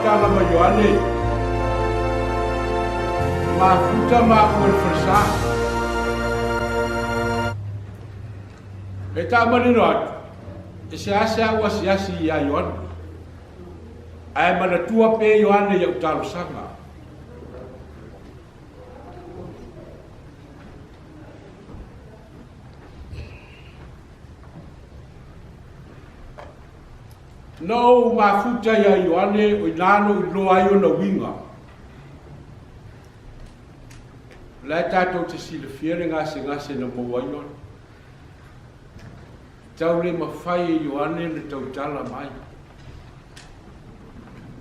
Kala ma Ioane mafuta ma ua farsa e tamarino atu e se asa ua siasi ia Ioane ae manatua pe Ioane iau talosanga no mafuta ia Ioane o inano i loa ai ona winga. Lai tātou te sila whiere ngase na mawaion. Tau le mawhai Ioane na tau tala mai.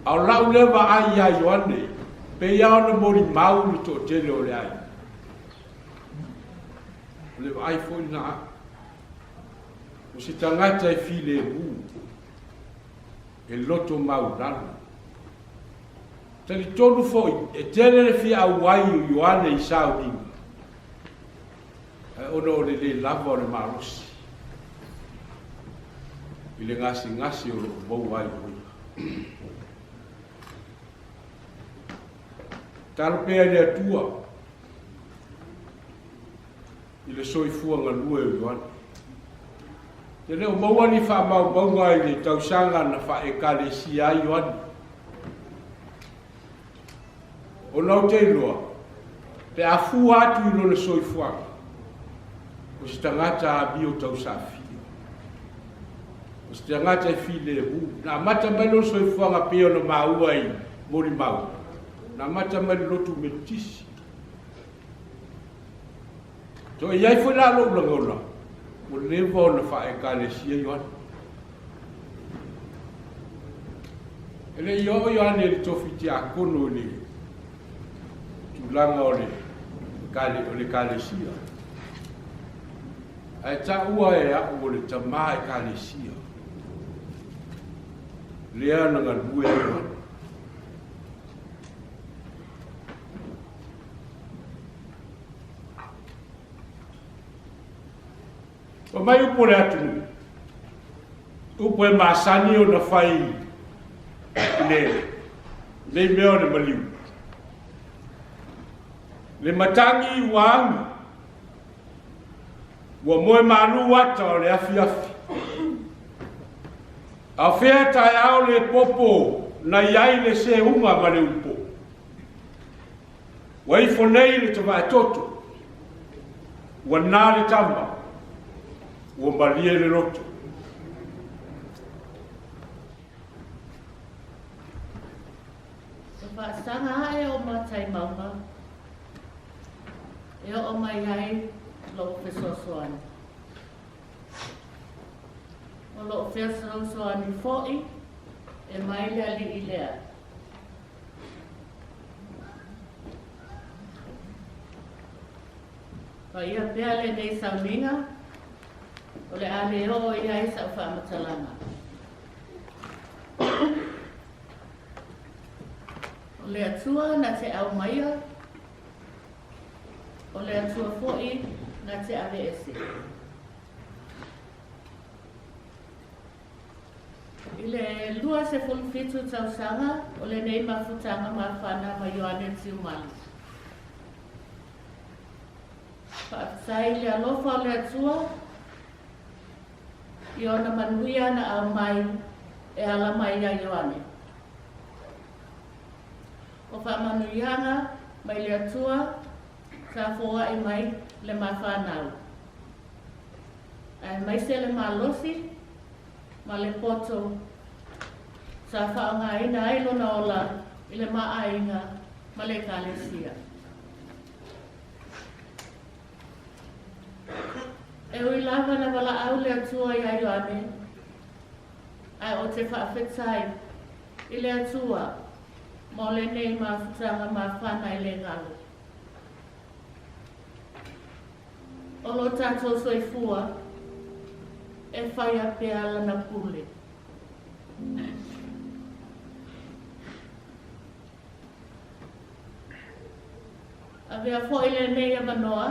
Au lau lewa ai ia Ioane, pe iau na Molimau ni tō tele o le ai. Lewa ai fo ina. O si tangata e file e buu. E loto maurana. Tani tonu foi, e tele le fia awai o Ioane i Saudinga. E ono le lava o le marosi. I le ngasi o lo mou ai o. Talo pea le atua. I le soifua ngalue o Ioane. Te leo maua ni wha maunga i le tausanga na wha e kalesia i Ioane. O nau te iloa, pe a fu atu i lona soifuanga. O si tangata a bio tausafia. O si tangata e file e hu. Na mata mai lo soifuanga peo na maua i Molimau. Na mata mai lotu metisi. So iai fwe la lo langola. O lewa na wha e kalesia Ioane. Ele Ioane li tofiti a kono le tulanga o le kalesia. Ai ta ua e a o le tama e kalesia. Lea na ngalue Ioane. O mai upo le atu upo e masani o na whai le meo le maliu. Le matangi i wang ua moe malu ata o le afiafi. A whea tai au le popo na iai le se unga ma le upo. Wa i fonei le tama toto, ua nā le tama, ua malie le roto. Sanga hae o matai maunga, e o mai hai lo fesosoani. O lo fesosoani foi, e mai lea li i lea. Pa ia pea le nei sauninga, o le ale o ia i sa whaamatalanga. O le atua na te au maia, o le atua foi na te ave ese. I le lua se fulfitu tausanga, o le nei mafutanga mawhana ma Ioane Tiumalu. Whaafisai le alofa o le atua, i ona manuia na au mai e ala mai a Ioane. O whamanuianga mai le atua, sa fōa e mai le mawhanau. Ai mai se le malosi, ma le poto, sa whaonga ina ailo na ola, i le maainga, ma le kalesia. E ui lava na wala au le atua i a Ioane, ai o te whaafetai, i le atua, mo le nei mawhutanga mawhana i le ngalo. O lo tātou soifua, e whai a pea lana pule. A vea fo i le nei a manoa,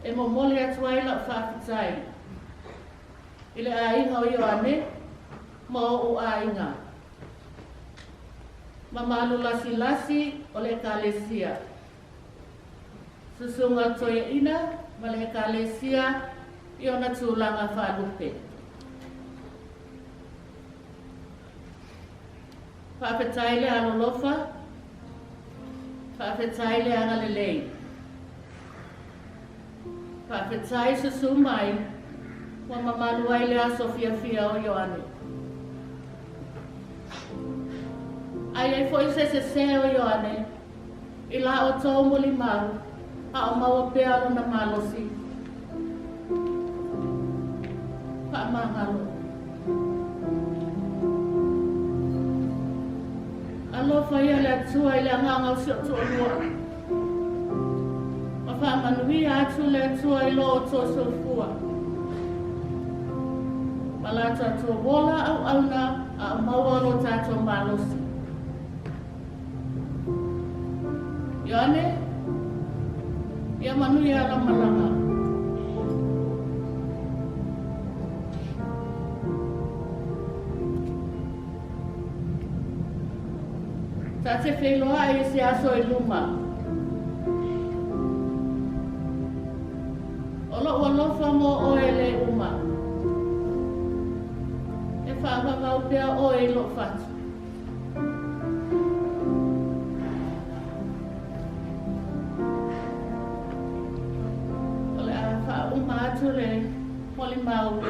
e mo mole atu ai la whaafitai. I le ainga o Ioane, mo o ainga. Mamalu lasi lasi o le kalesia. Susunga toia ina, ma le kalesia, i ona tūlanga whaalupe. Whaapetai le alolofa, whaapetai le angalelei. Whaapetai susumai, wa mamalu ai le aso fia o Ioane. Ai foi se o Ioane, i la o tō Molimau, a o maua pea na malosi. Whaamangalo. Alofa ia le atua i le anganga o si o tō lua. Ma whaamanuia atu le atua i lo o tō sofua. Ma la tātua wola au auna a o maua lo tātua malosi. Ioane, ia manuia la malanga. Ta te wheloa e se aso i luma. Olo ua lofa mo o e le uma. E whaamangau pea o e lo fatu. Le Molimau.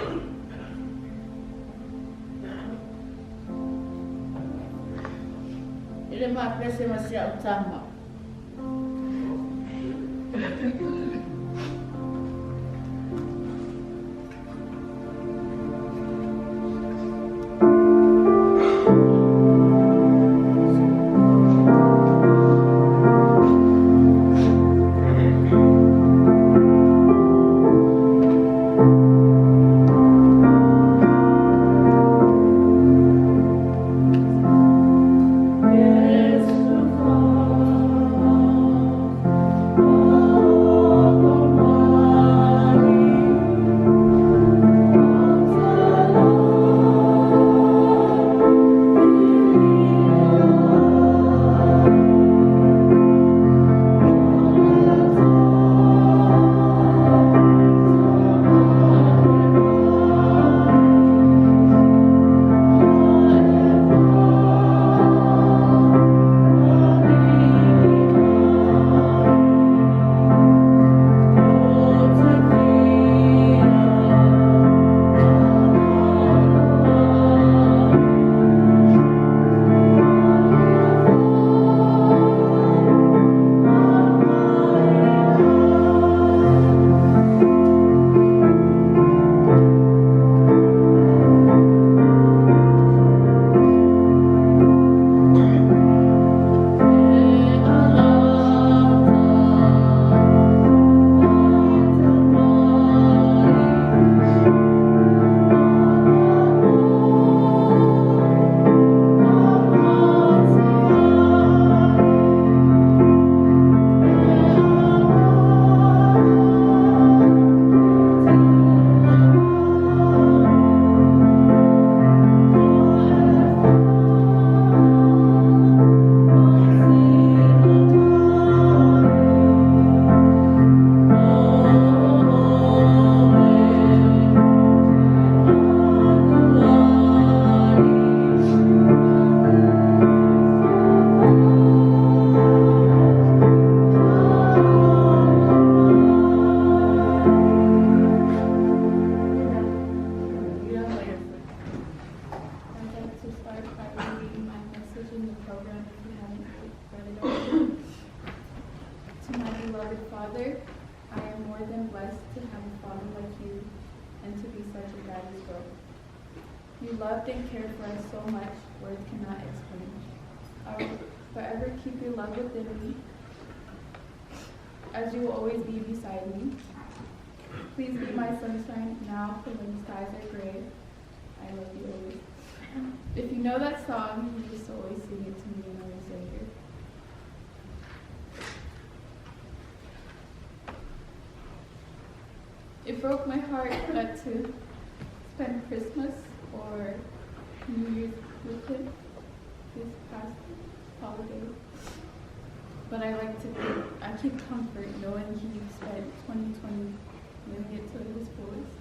Ele mapese masia utama. Oh program if you haven't read it already. To my beloved Father, I am more than blessed to have a father like you and to be such a daddy's girl. You loved and cared for us so much, words cannot explain. I will forever keep your love within me, as you will always be beside me. Please be my sunshine now, for when the skies are gray. I love you always. If you know that song, you just always sing it to me and always say here. It broke my heart not to spend Christmas or New Year's with him this past holiday. But I keep comfort knowing he spent 2020 living it to his fullest.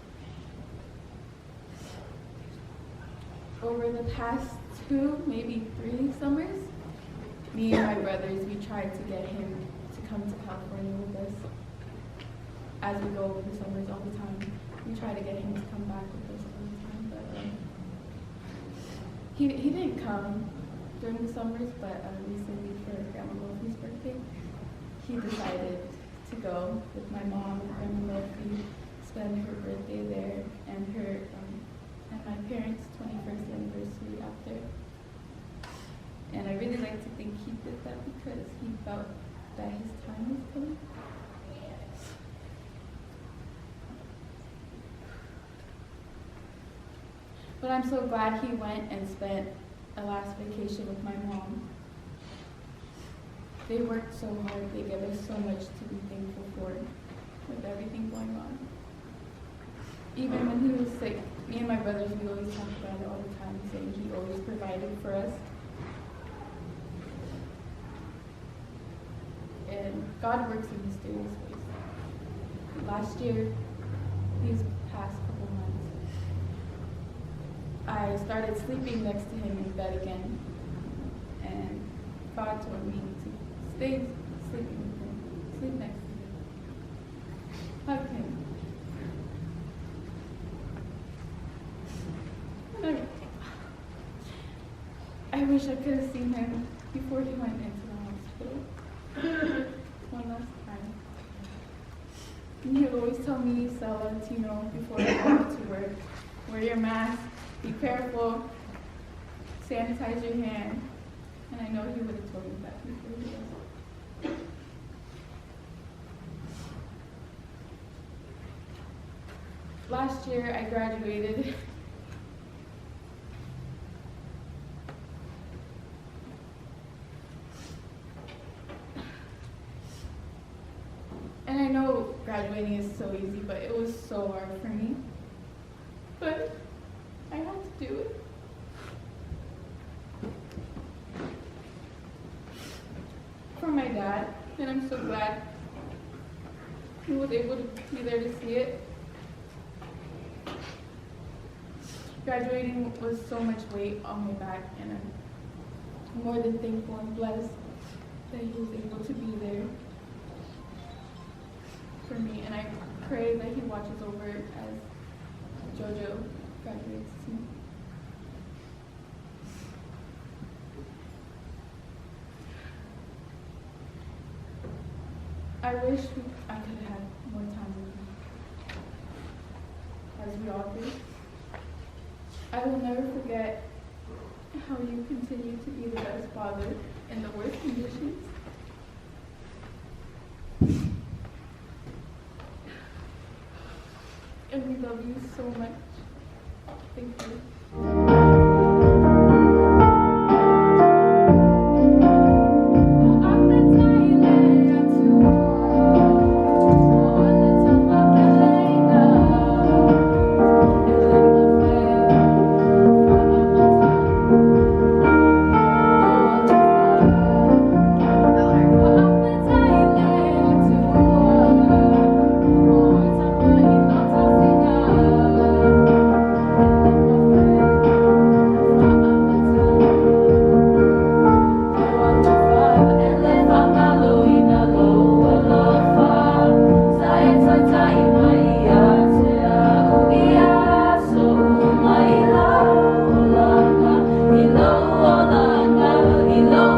Over the past 2, maybe 3 summers, me and my brothers, we tried to get him to come to California with us. As we go over the summers all the time, we try to get him to come back with us all the time, but he didn't come during the summers, but recently for Grandma Lofi's birthday, he decided to go with my mom and Grandma Lofi, spend her birthday there and her and my parents' 21st anniversary out there. And I really like to think he did that because he felt that his time was coming. But I'm so glad he went and spent a last vacation with my mom. They worked so hard, they gave us so much to be thankful for with everything going on. Even when he was sick, me and my brothers, we always talk about it all the time, saying he always provided for us. And God works in mysterious ways. Last year, these past couple months, I started sleeping next to him in bed again, and God told me to stay sleeping with him, sleep next to him, hug him. And I wish I could have seen him before he went into the hospital one last time. And he would always tell me, Stella, Tino, before I go to work, wear your mask, be careful, sanitize your hand. And I know he would have told me that before he was. Last year I graduated. And I know graduating is so easy, but it was so hard for me. But I had to do it. For my dad, and I'm so glad he was able to be there to see it. Graduating was so much weight on my back, and I'm more than thankful and blessed that he was able to be there for me, and I pray that he watches over it as Jojo graduates too. I wish I could have had more time with him, as we all do. I will never forget how you continue to be the best father in the worst conditions. And we love you so much. Thank you. Hello.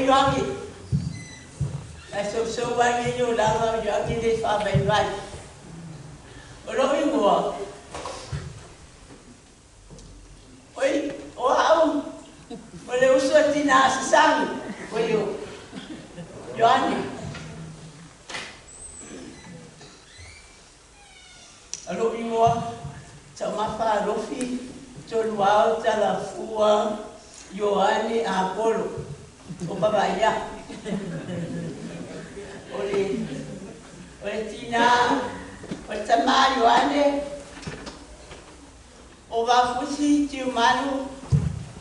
Ioane. Ai so wangi yo langa Ioane le fa bai bai. O lo ingoa. Oi, o au. O le uso tina sang. O yo. Ioane. Alo ingoa. Tau mafa rofi. Toluau tala fua. Ioane a polo. O babaya. Ole tina, o tama Ioane, o wafusi Tiumalu,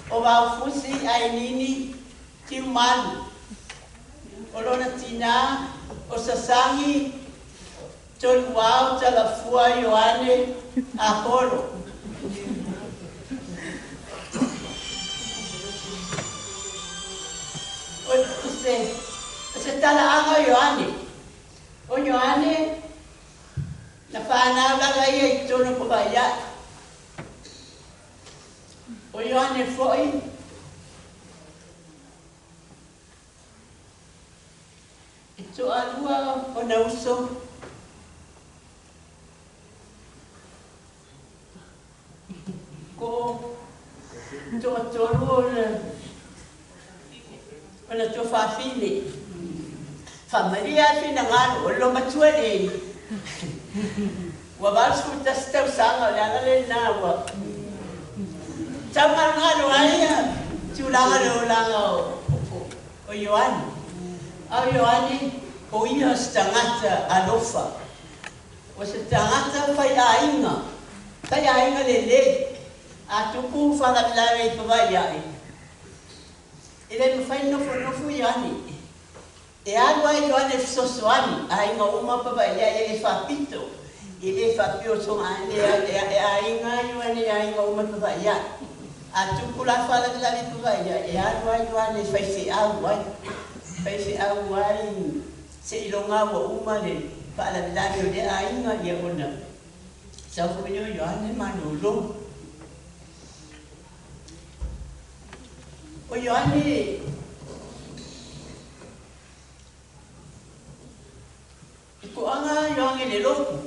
o wafusi ainini Tiumalu. O lona tina, o sasangi, toluau talafua Ioane a polo. Se talaanga Ioane. O Ioane, na whanau laga ia I tono pabaya. O Ioane foi. I to alua o na uso. Ko to atolu o na to whawhine. Whamaria whina ngānu o lo matua rei. Wa walsu tas tau sanga o leanga le nā wa. Tau ngānu aia, tūlanga le o langa o Ioane. Au Ioane, o ia stangata alofa. O se tangata whai ainga. Whai ainga le le. A tuku whangabilare I pawai ai. Ele me whai nofu Ioane. E agua Ioane sosoani, a inga uma papa ele whapito, ele whapio tonga a inga Ioane a inga uma papa ia. A tukula whala kila papa ia, e agua Ioane whaise aguai, se ilonga wa uma le, pala vilari o le a inga ia ona. Sa fuyo Ioane manolo. O Ioane, ko anga Ioane le loku.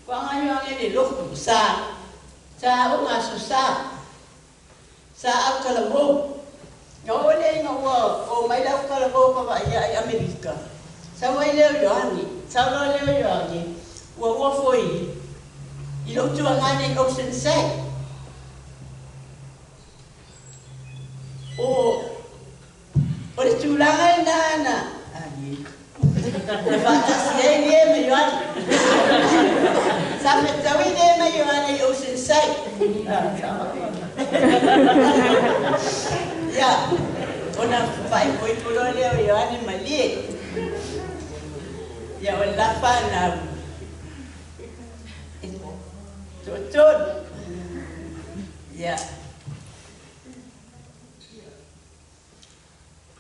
Ko anga Ioane le loku. Sa o ngā su sa. Sa au kalamo. Ngā ole inga ua o mai lau kalamo pa wa ia I Amerika. Sa wai leo Ioane. Sa ula leo Ioane. Ua foi. I lotu a ngane Ocean Side. O le tūlanga I nāna. Fantasi dia me Ioane. Sampai tahu dia me Ioane Ocean Side. Ya, ona fai foi pulo leo Ioane malie. Ya ona fana. Toton. Ya.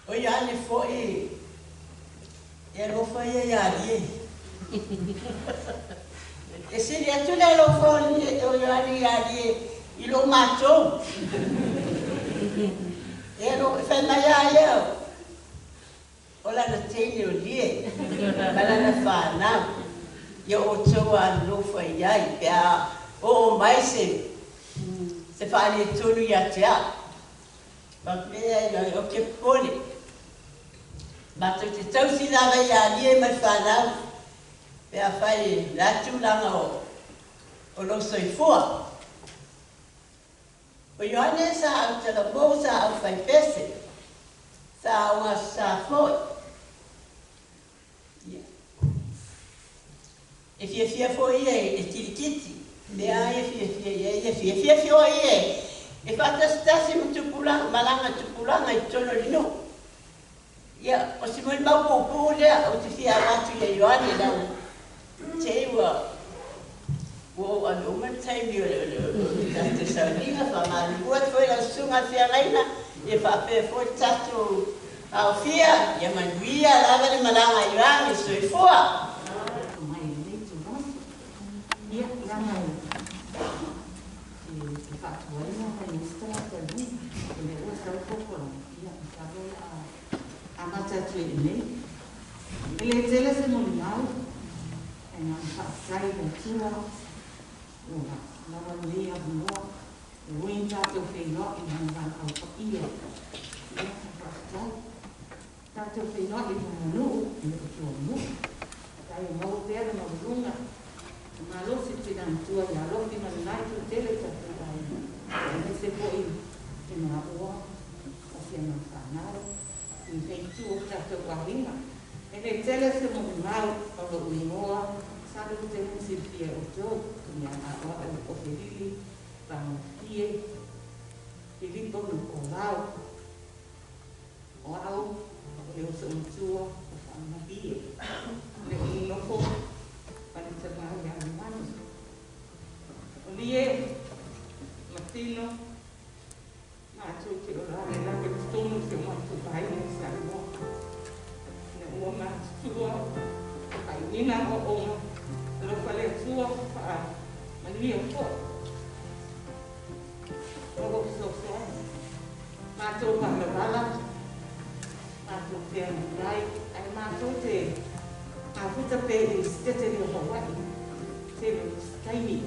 O Ioane foi e lo fai a ie. E se le tu le lo fai o Ioane a ie, I lo macho. E lo fai mai a io. O la tene o ie. Bala na fa na. Io o toa lo fai ai pia o mai se fa le tonu ia tea. Pa me o ke pole. Ma te tau si lava ia lie mai whanau. Pea whai latu langa o lo soifua. O Ioane sa au tala mō sa au whai pese. Sa au ngā sa foi. E fia foi e tirikiti. Lea e fia foi e. E whatastasi mu tupulanga, malanga tupulanga I tono lino. Ia, o si Molimau pōpō lea, o te whia watu ia Ioane lau. Te iwa, o an umataimi o te sauninga, whamani ua koe lau sunga whia reina, e whape fo tatu au whia, ia manuia lava ni malanga Ioane, soifua. Ia, ranga e whatuaina ka insta ka lui, e me ua tau kokoro, ia, ka roi a tatu e nei. Ele tele se Molimau, e nga whaakai le tua, ora, lawa lea bunua, e win tātou whenua i nga ngā au paia. Ia, whaakai. Tātou whenua i nga manu, i nga tua mu. Tai o mau tere na urunga. Ma losi tina tua ia lofi ma nai tu tele tātou ai. E se po i nga ua, a sia nga whanau, i hei tu o tātou wahinga. E le tele se Molimau o lo uingoa, sabe o te musi pia o tō, kuni a ngā oa o te lili, pang pie, i lipo nu o lau, o au, o leo sa utua, o whaanga pie. Le inofo, pari te mahi a manu. O lie, matino, mātou te ora, e lawe tonu te matu pai, e sa ua. Ua mātua, kai nina o onga, alo whale atua, wha mania fo. Ogo soa, mātua whangawala, mātua te anurai, ai mātua te awhuta pe i stete ni o Hawaii, te lo staini.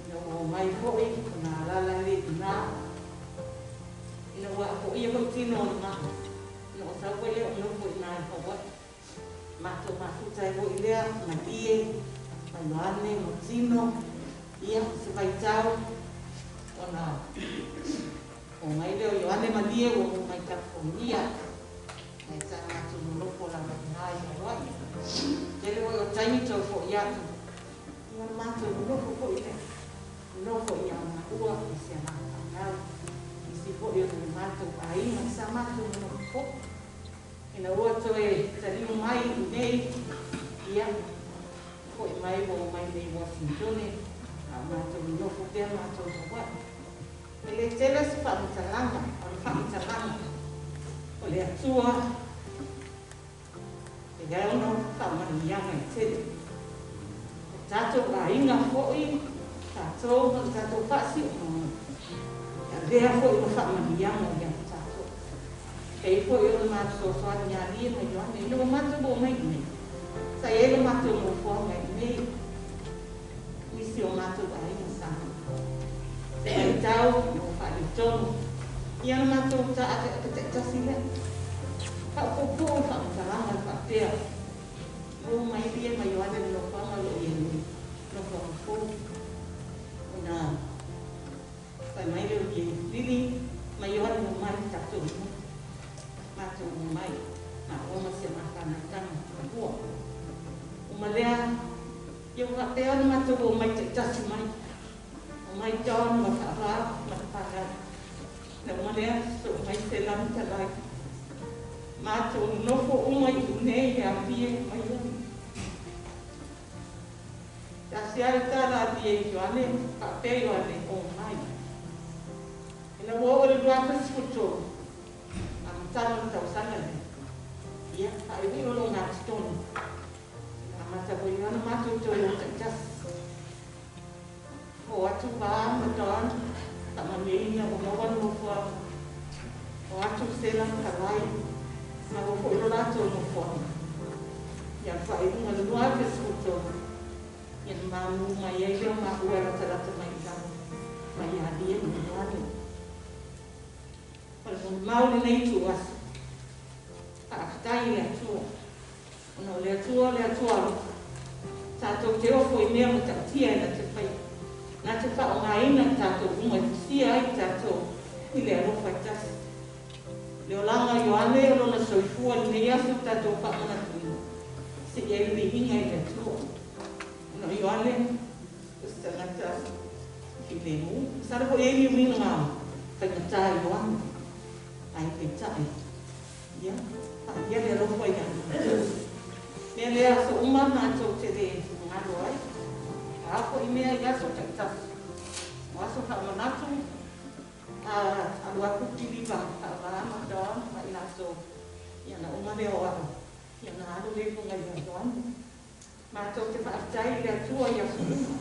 Ina o mai hoi, nā lala le nā. Ina ua ako ia hoi tino o nā. No sa ko le no ko na ko wa ma to ma fu tai ko ile ma ie ma Ioane mo tino ia se vai tau ona o mai le Ioane ma ie o mai ka ko ia ai sa ma to no ko la na ia wa ele o tai to fo ia no ma to no ko ile no ko ia ma ua se ma na si po ia no ma to ai ma sa ma to no ko ina ua toe tariu mai i nei, ia, ko i mai o mai nei Washington, a mātou i nofo pia mātou hawa. E le tele se whaamitalanga, o le atua, e gauno whaamanianga i tele. O tātou a inga hoi, tātou whasi o mga. Ia rea hoi o whaamanianga i anga. Kei po yo ma so so nya ni ma yo ni lo ma to bo mai ni sa ye lo ma to mo fo mai ni ni si o ma to ai ni sa se ai tau mo fa ni ton ya ma to ta ta si le ka ko fa la ma fa te mo mai bi ma yo ni lo fa ma lo ye ni lo fo na fa mai lo ye lili ma yo ni ma ta to mātou mai, nā oma se mātana tanga, kua. Uma lea, iau hapea na mātou o mai te tasi mai. O mai taon, ma whaara, ma whaara. Na uma lea, so mai se lam talai. Mātou nofo o mai unei a pie mai uni. Tasi ai tāra a pie i Ioane, hapea Ioane o mai. Ina ua ore duaka sikuto. Tano tau sana ni, ia, ai ni lo ngā stone. Amata ko i ana mātou tō i o tas. O atu wā mataan, tama meina o mawan mo fua. O atu sela karai, ma o ko i lo rātou mo fua. Ia whai unga lua ke skuto. Ia māmu mai e leo mā ua ratarata mai tau. Mai a lia mo wani. Mauri nei tu asu. Whaakatai le atua. Ono le atua. Tātou te ofo i mea mo tautia e na te whai. Nā te whao ngā ina tātou unga sia ai tātou i le arofa i tasi. Leo langa Ioane o lona soifua ni nei asu tātou whaamana tuino. Se ia i le hinga i le atua. Ono Ioane, usta ngata ki le mu. Sarako e ni wina ngā whaingata Ioane. Ai te tai. Ia, ia le rofa i ana. Mea lea so uma mātou te re ngaro ai. Ako i mea i aso te tasu. O aso whaamanatu. Alu aku tiriwa whaama doan. Mai naso. Ia na uma leo aro. Ia na aro le punga i doan. Mātou te whaatai le atua i aso uma.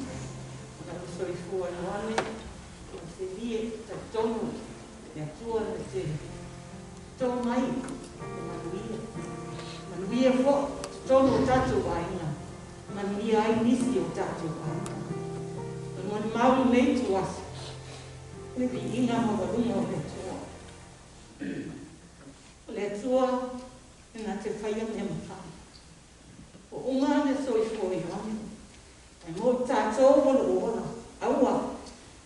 Na uso i fua i wane. Ko se lie te tonu. Le atua le te tō mai, e manuia. ia fo, tono tatu aina. Ia ai nisi o tatu aina. Molimau nei tuasi. Le pi inga mo walunga o le tua. Le tua, ina te whaia me mawhai. O unga le soifoi ane. E mo tātou wala ola. Aua,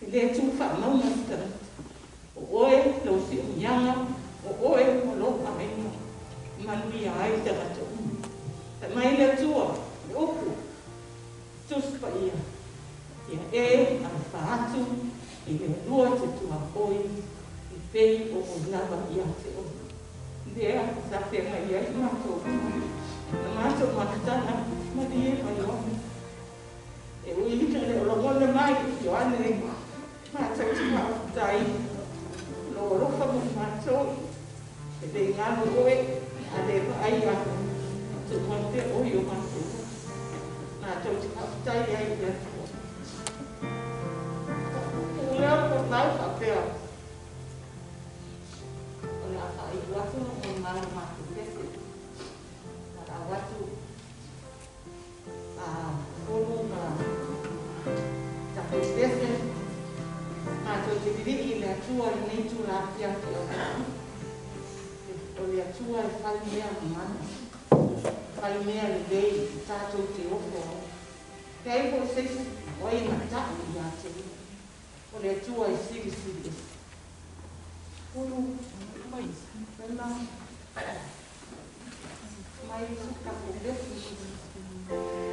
le tu whamauna stara. O oe, lo si unyanga. O oe, o lo aina. Manui ai te rato. E mai le tua, le oku. Tuspa ia. Ia e, a whaatu, i le lua te tua hoi, i pei o o lava ia te o. Dea, sa whenga ia i mātou. Na mātou makatana, mari e mai Ioane. E ui ika le o longona mai, Ioane e mātou ti mātai. Lo rofa mo mātou, e le ngāno oe, a le ai a tu mante oi o mātou. Mātou ti mātai ai ia tua. Leo por nau papel. Olha aí, eu acho que não é uma coisa. Eu acho como uma da coisa. Mas eu tive que a tua nem tu lá que olha a tua faz meia mano. Faz meia lei, tá tudo teu for. Que aí vocês vai matar o dia. Olha a tua siri. Mas fica com desse. Oh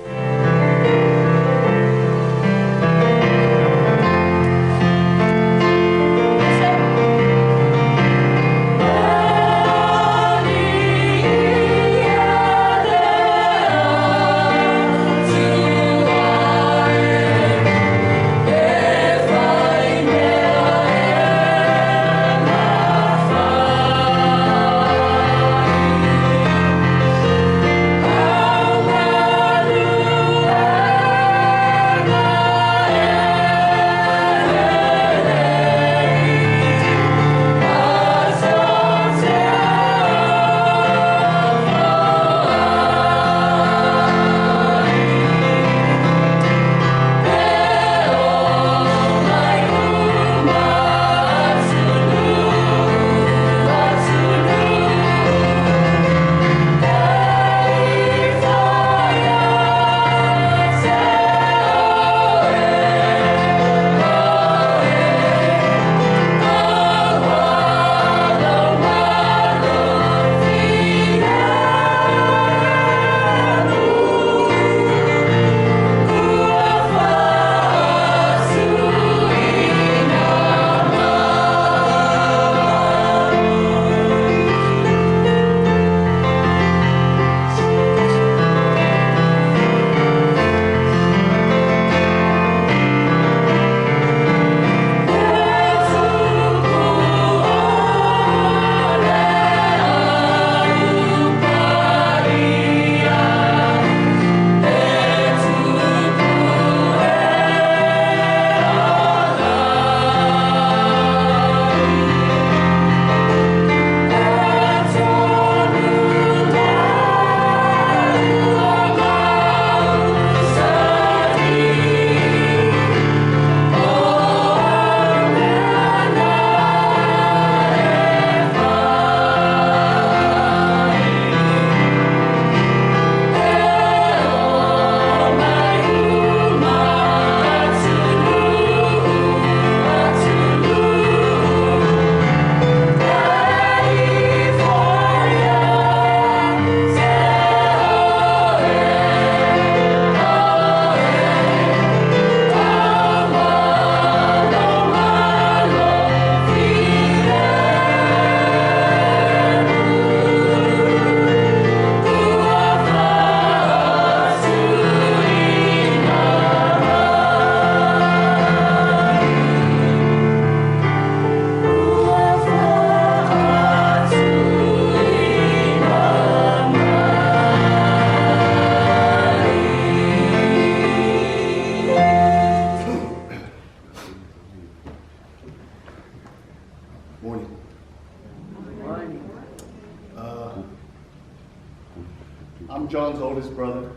I'm John's oldest brother.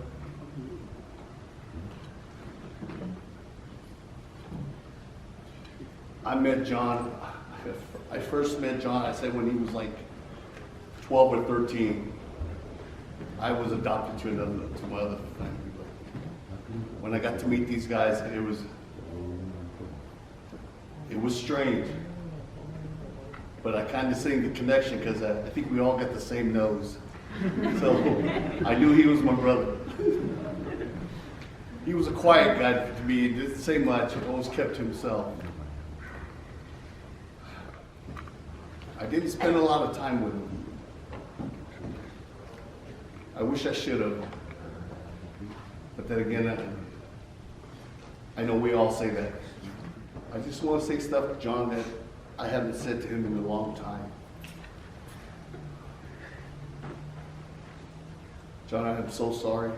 I met John, I first met John, I said when he was like 12 or 13. I was adopted to my other family. But when I got to meet these guys, it was strange. But I kind of seen the connection because I think we all got the same nose. So I knew he was my brother. He was a quiet guy to me, he didn't say much, he always kept to himself. I didn't spend a lot of time with him. I wish I should have. But then again, I know we all say that. I just want to say stuff, John, that I haven't said to him in a long time. John, I am so sorry.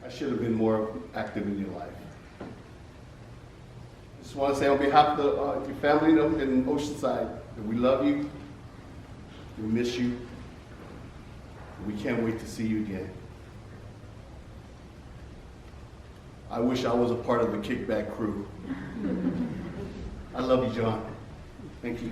I should have been more active in your life. I just want to say on behalf of your family in Oceanside that we love you, we miss you, and we can't wait to see you again. I wish I was a part of the kickback crew. I love you, John. Thank you.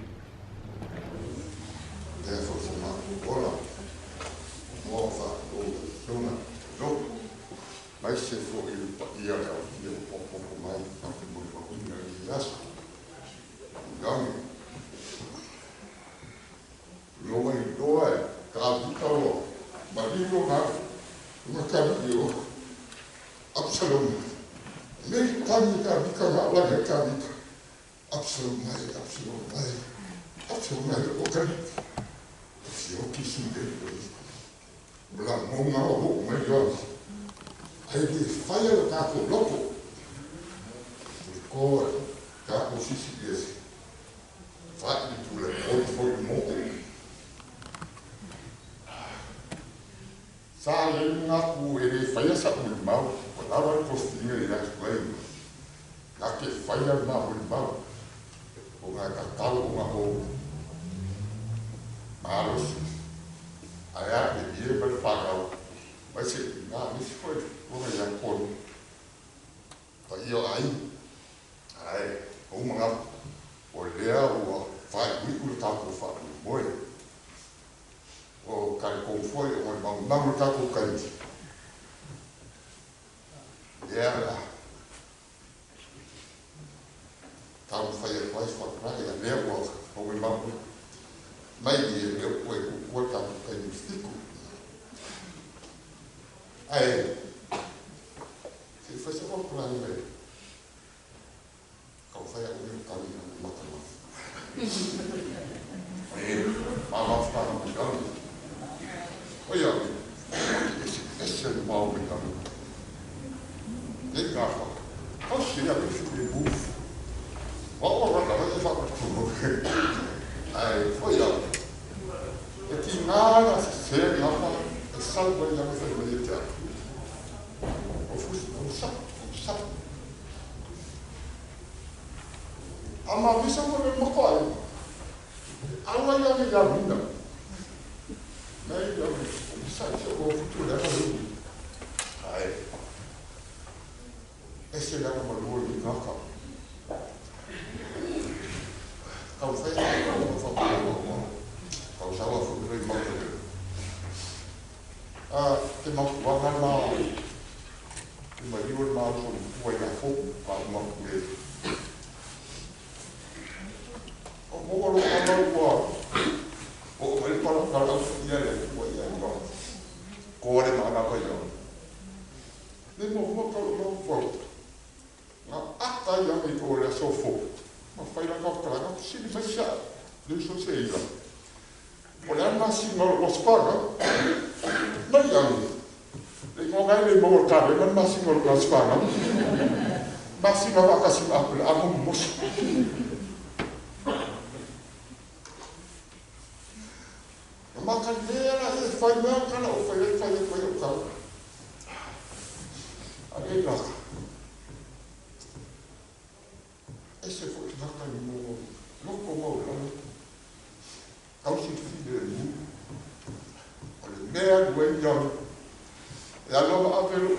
Ya lo ma apelo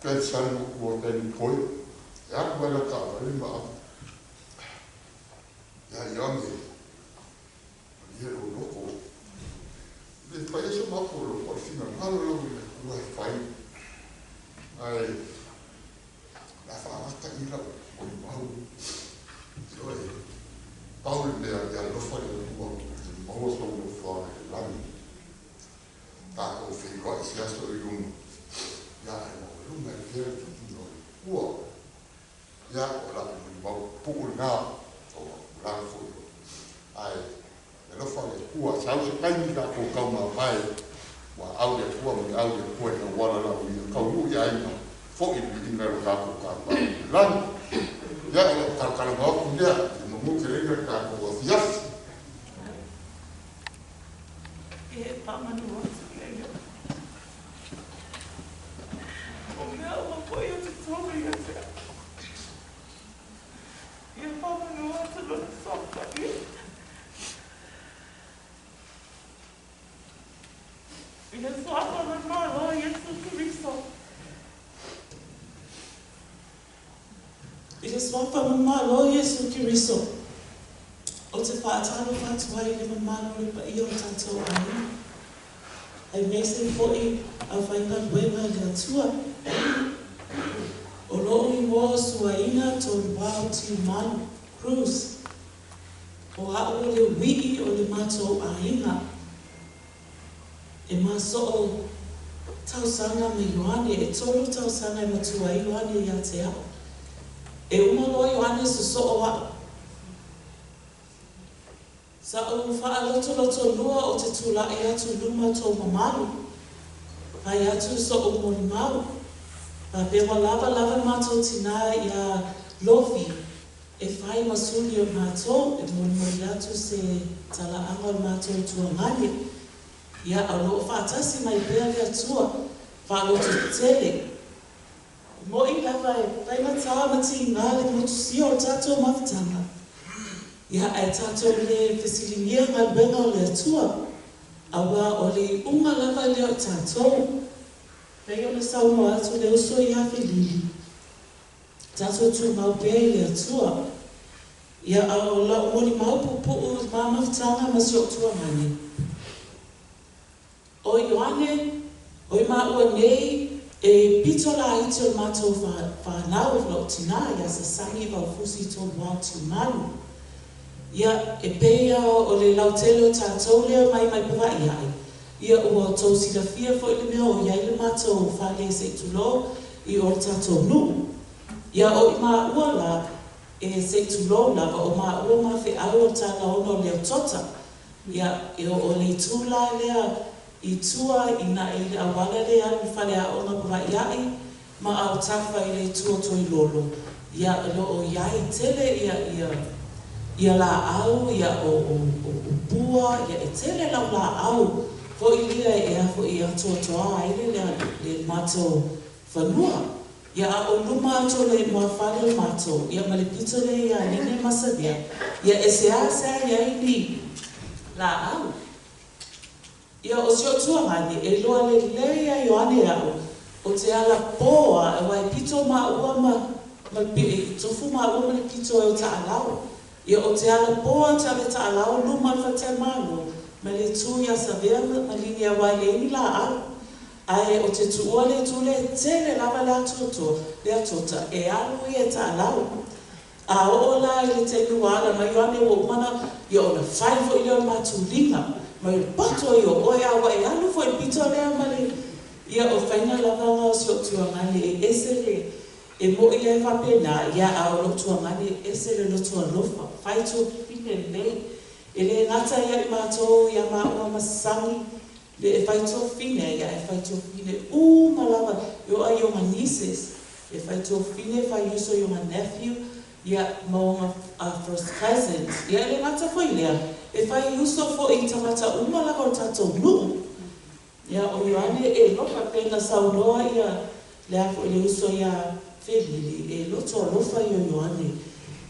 pensar mo tani koi. Ya ko la ka ba ni ma. Ya Ioane. Ia o loko. Le fai ese ma ko lo por fina malo lo le fai. Ai. La fa hasta ir a Molimau. Oi. Paul le ya lo fa le mo. Mo so lo fa la. Ta ko fi ko sia so rum. Ya mo rum me ke no. Ua. Ya o la Molimau pu na. O la fu. Ai. Lo fa le ua sa so kai ni ka ko ka ma mai. Wa au le ua mo au le ko e wala la u ka u ya ina. Fo i ni na ka ko ka ba. Lan. Ya ka ka ba ku ya. Mo mo ke le ka ko ya. E pamanu o o meu apoio de todo e até. E pamanu o tudo só para mim. E é só para nós, e é tudo isso. E é só para nós, e é tudo isso. O te whaataro whātua I le mamano le pa I o tātou ai. Ai mese fōi a whainga wenga le atua. O loo I mua suaina tō wao Tiumalu cruise. O hao le wii o le mātou ainga. E maso o tausanga me Ioane, e tolu tausanga e matua Ioane I a te ao. E umalo Ioane se so o hao. Sa o whaaloto lua o te tula e atu luma tō mamaru. Pai atu so o Molimau. Pa pewa lava mātou tina I a lofi. E whai masuli o mātou e molimori atu se tala anga o mātou tua ngani. Ia a lo whaatasi mai pēr le atua. Whaaloto tele. Mo I lava e paina tawa mati ngā le motusia o tātou mawhtanga. Ia ai tātou le whesilinia ngā benga o le atua. Awa o le unga lava le o tātou. Pei o le sauno atu le uso I a whilili. Tātou tū mau pēr le atua. Ia a o la Molimau pupu o māmawtanga masi o tua mani. O Ioane, o I ua nei, e pito la iti o mātou whanau o lo tina ia sa sangi wa fusi tō wao Tiumalu. Ia e pēia o le lautele o tātou leo mai puwa I ai. Ia ua tō sila fia fo I le mea o iai le mātou whale se tulo I o tātou nu. Ia o I ua la e se tulo la o ua ma fe au o tā laono leo tota. Ia e o le tula lea I tua I na e le awala le alu whale a ona puwa I ai ma au tafa I le tua toi lolo. Ia lo o iai tele ia la au, ia o bua, ia e tele lau la au. Fo I lia e afo I atua toa aile le mātou whanua. Ia o luma ato le mua whale o mātou. Ia ma le pito le ia nene masadia. Ia e se asa ia ini la au. Ia o sio tua ngani, e loa le leia Ioane au. O te ala poa, e wai pito ma ua ma tofu ma ua ma le pito e o ta alau. Ia o te ala poa te ale ta alau luma fa te malo. Ma le tu ia sa vea ma lini a wai le ini la au. Ai o te tuua le tu le tele lava le atoto, le atota, e alu ia ta alau. A o la le te luala, ma Ioane o mana, ia o la whaifo I leo matu linga. Ma i pato I o oe awa e alu fo I pito lea ma le. Ia o whaina lava ngā si o tuangani e esere. E mo I e whapena, ia a o lo tuangani e esere lo tua lofa. Whaito pipine nei. E le ngata ia I mātou, ia maa masangi. Le e whaito fine, ia e whaito fine. Malava, yo a yo ma nieces. E whaito fine, whai uso yo ma nephew. Ia mo a first cousins. Ia le ngata fo I lea. E whai uso fo I tamata lava o tatou nu. Ia o Ioane e lopa pena saunoa ia lea fo le uso ia Felili, e loto alofa I o Ioane.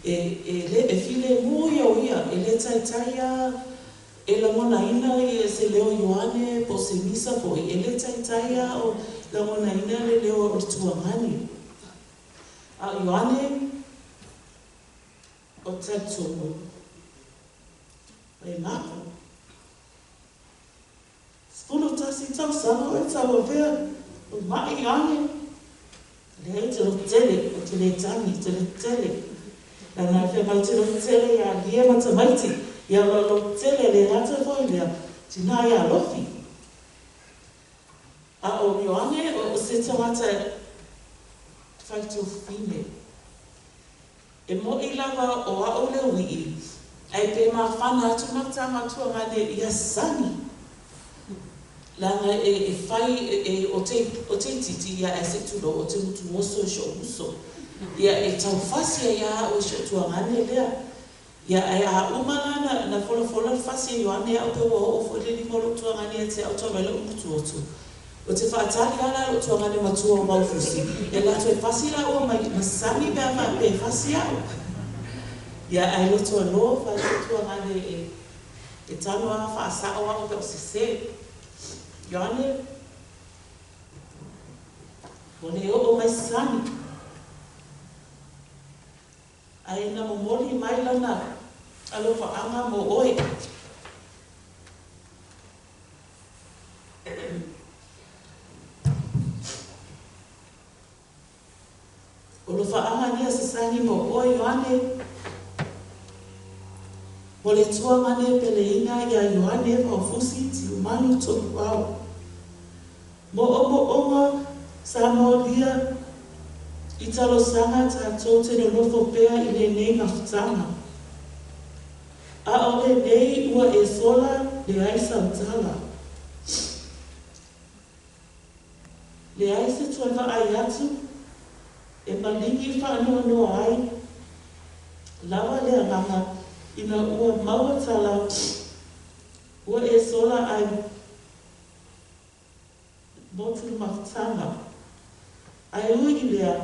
E file mu ia o ia, e le taitaia E la mona ina e se leo Ioane po se misa po i ele taitaia o la mona ina le leo o tuangani. A Ioane o tatumu. E mako. Spulu tasi tau sana o tau vea o mai Ioane. Le te lo tele o te le tangi, te le tele. La na fe mai te lo tele ya lia matamaiti. Ia lo tele le rata foi lea, tina ia lofi. A o Ioane o se tangata whaitu whine. E mo I lava o a o le wii, ai pe ma whana atu matama tua ngane ia sani. Langa e whai o te titi ia e se tulo o te mutu oso e sho uso. Ia e tau whasia ia o sho tua ngane lea. Ia e a umalana na fola fasi Ioane au pe o fo le molo tua ngani te au tua mele umutu otu. O te whaatari ala o tua ngani matua o maufusi. E la tue fasi la o mai masami pe ama pe fasi au. Ia ai lo tua lo fa tua ngani e tano a whaasa o au pe o sese. Ioane o le o mai sami. Ai na momoli mai lana alofa anga mo oe. Olofa anga nia sasani mo oe Ioane. Mo le tua mane pele ina ia Ioane o fusi Tiumalu toku au. Mo onga sa mo lia I talo sanga tātou te nonofo pēa I le nei mawhitanga. A o le nei ua e sola le aisa utala. Le aisa tuawa ai atu, e malingi whanua noa ai, lawa le anganga ina ua maua tala, ua e sola ai motu mawhitanga. Ai ui lea,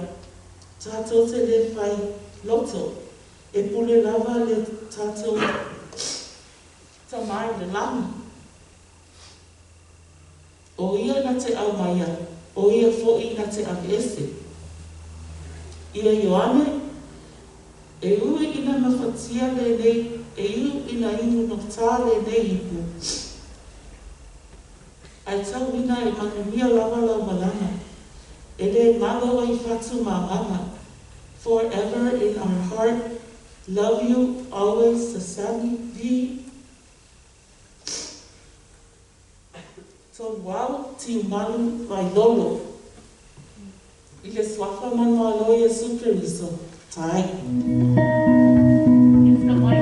tātou te le whai loto, e pule lava le tātou tamai le lami. O ia na te au maia, o ia fo'i na te ese. Ia Ioane, e ui ina mawhatia le nei, e iu ina inu no tā le nei ipu. Ai tau ina e manumia lava lau malanga. Ele malo I fatu manganga. Forever in our heart, love you always, Sasani V. So wow, Tiumalu vai lolo. Ile swafa manualo e superviso. Tai. It's the mic.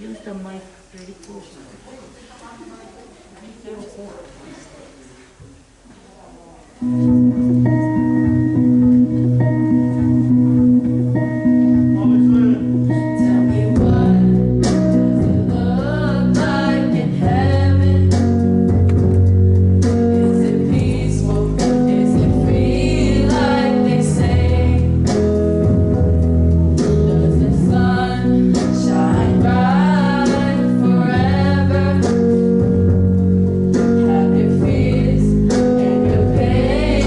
Use the mic very close. Happy fears and your pain.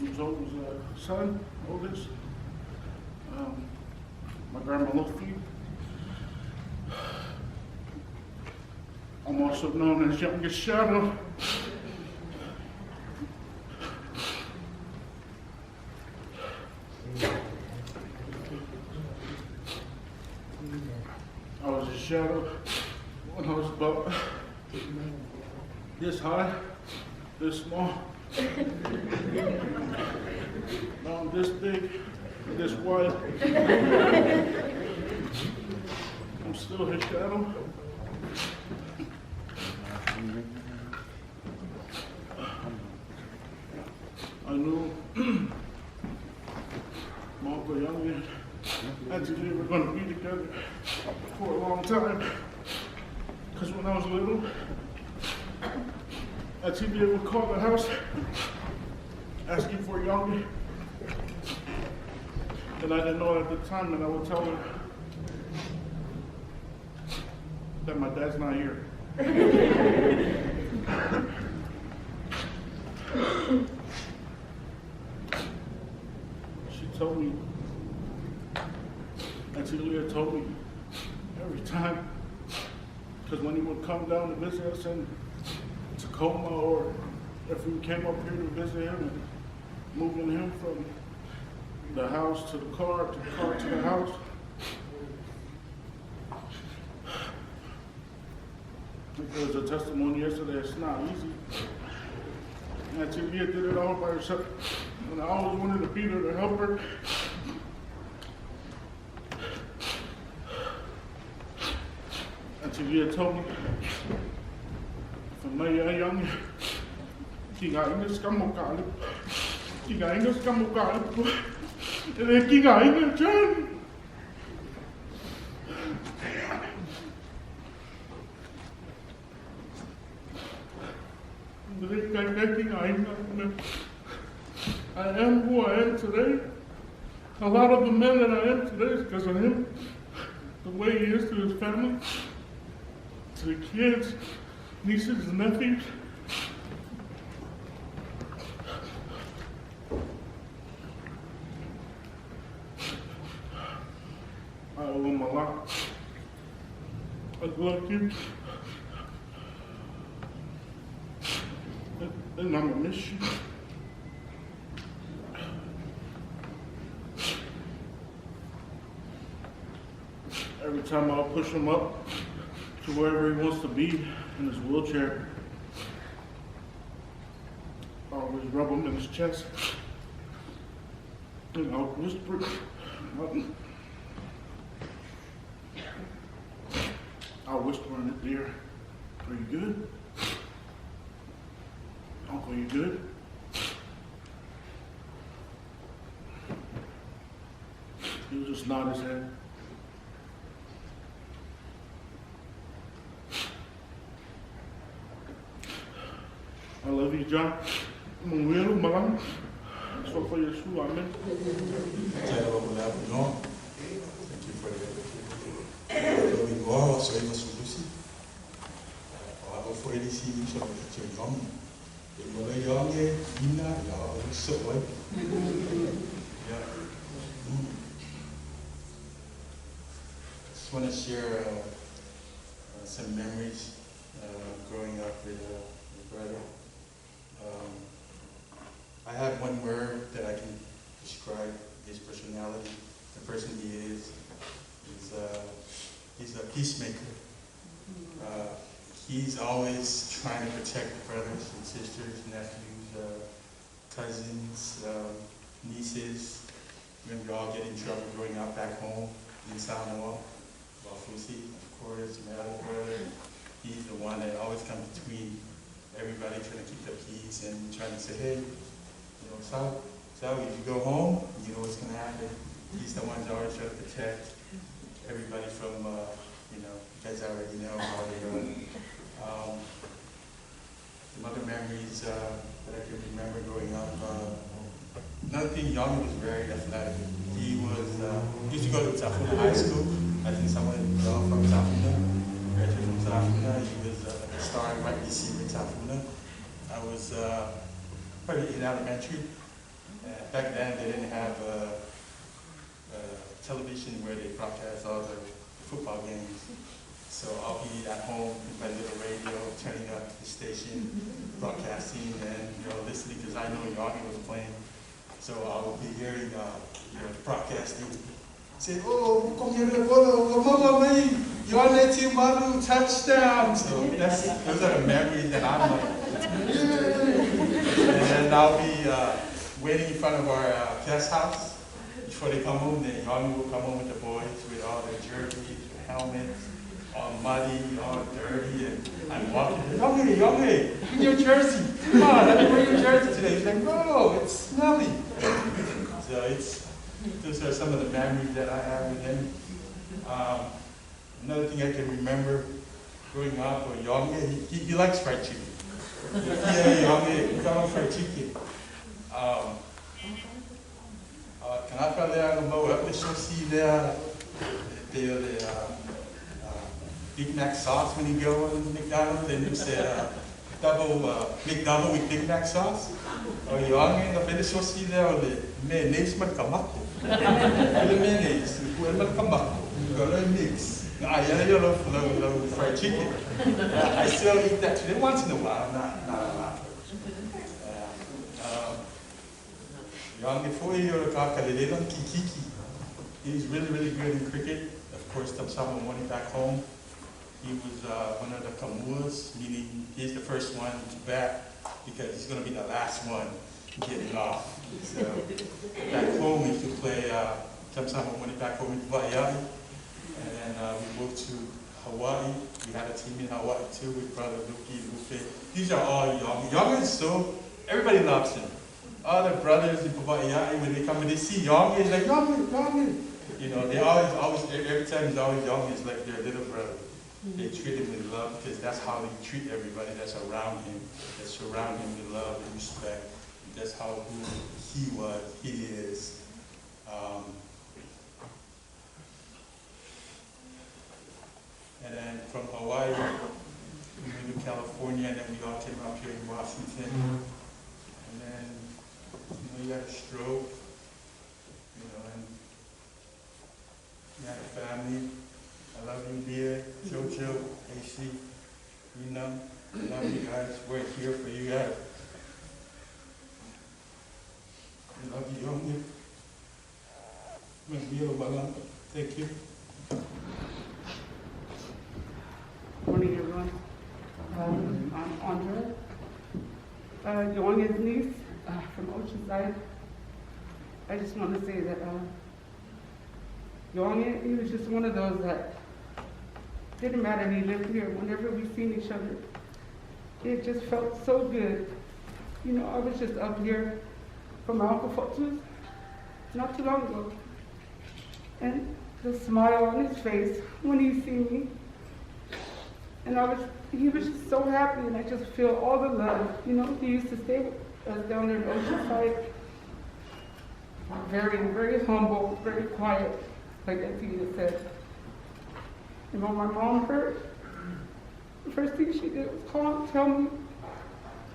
Uto's son, oldest. My grandma Luffy. I'm also known as Youngest Shadow. I was a shadow when I was about this high, this small. Now I'm this big, this wide. I'm still his shadow. I knew my Uncle Ioane and Tiumalu were going to be together for a long time. Because when I was little, Tiumalu would call the house asking for Ioane. And I didn't know at the time, and I would tell her that my dad's not here. She told me, and Tiumalu told me every time, because when he would come down to visit us in Tacoma, or if we came up here to visit him and moving him from the house to the car to the house, there was a testimony yesterday, it's not easy. And Tiumalu did it all by herself. And I always wanted to be there to help her. And Tiumalu told me, "From young, King Ioane Skamokali, King Ioane Skamokali, and then King Ioane John." I am who I am today. A lot of the men that I am today is because of him. The way he is to his family, to the kids, nieces and nephews. I owe him a lot. I love him. And I'm gonna miss you. Every time I'll push him up to wherever he wants to be in his wheelchair, I always rub him in his chest. And I'll whisper, in his ear, "Are you good? Uncle, you good?" He would just nod his head. I love you, John. Mungwelo malam. So for Yesu, amen. Thank you for the we go so it was Lucy. I for any see so to young. The young Nina, yeah, so what? Yeah. Just want to share some memories growing up with brother. I have one word that I can describe his personality, the person he is. He's a peacemaker. He's always trying to protect brothers and sisters, nephews, cousins, nieces. When we all get in trouble growing up back home in Samoa, Wafusi, of course, my other brother. He's the one that always comes between everybody, trying to keep the peace and trying to say, hey, you know, Sal, if you go home, you know what's going to happen. He's the one that always trying to protect everybody from, you know, you guys already know how they go. Some other memories that I can remember growing up. Another thing, Ioane was very athletic. He used to go to Tafuna High School. I think someone from Tafuna, graduated from Tafuna. He was a starring right receiver in Tafuna. was probably in elementary. Back then, they didn't have television where they broadcast all the football games. So I'll be at home with my little radio, turning up the station, broadcasting, and listening, because I know Ioane was playing. So I will be hearing broadcasting. Say, oh, come here, Mama, Ioane Tiumalu, touchdown. So those are the memories that I'm like. And I'll be waiting in front of our guest house before they come home. Then Ioane will come home with the boys with all their jerseys, helmets, all muddy, all dirty, and I'm walking. Ioane, give me your jersey. Come on, let me wear your jersey today. He's like, no, it's smelly. So those are some of the memories that I have with him. Another thing I can remember growing up, Ioane, he likes fried chicken. Yeah, Ioane, we got fried chicken. Can I find out about what see there? The Big Mac sauce when you go to McDonald's and you say McDouble with Big Mac sauce? Or Ioane, the better sauce there, the mayonnaise man kamato. The mayonnaise, who man kamato. You got to mix. I love fried chicken. I still eat that today once in a while, not a lot. Ioane, before you got Kiki, he's really good in cricket. Of course, Tiumalu morning back home. He was one of the kamuas, meaning he's the first one to bat because he's going to be the last one getting off. So back home, we used to play Tiumalu morning back home in Hawaii. And then we moved to Hawaii. We had a team in Hawaii too with brother Lupe. These are all young. Ioane is so, everybody loves him. All the brothers in Hawaii, when they come and they see Ioane, it's like, Ioane. They always, every time he's always Ioane, it's like their little brother. They treat him with love because that's how they treat everybody that's around him, that surround him with love and respect. That's how who he is. And then from Hawaii, we moved to California, and then we all came up here in Washington. And then, he had a stroke, and he had a family. I love you, dear. Jojo, AC, I love you guys. We're here for you guys. I love you, Ioane. Thank you. Morning, everyone. I'm Andrea, Ioane's niece from Oceanside. I just want to say that Ioane, he was just one of those that didn't matter he lived here. Whenever we seen each other, it just felt so good. I was just up here from my Uncle Fotu's not too long ago. And the smile on his face when he seen me. And he was just so happy, and I just feel all the love. He used to stay with us down there in Oceanside. Very, very humble, very quiet, like Tia said. And when my mom heard, the first thing she did was call and tell me,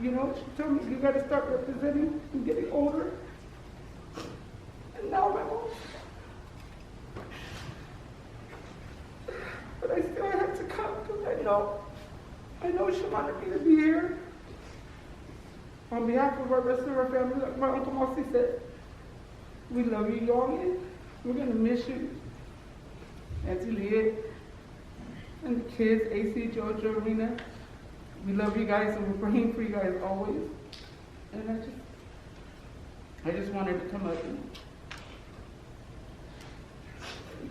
she told me, you got to start representing. I'm getting older. And now my mom. But I still had to come because I know she wanted me to be here. On behalf of our rest of our family, like my Uncle Mossy said, we love you, Ioane. We're going to miss you. Auntie Leah and the kids, AC, Jojo, Rena. We love you guys and we're praying for you guys always. And I just wanted to come up and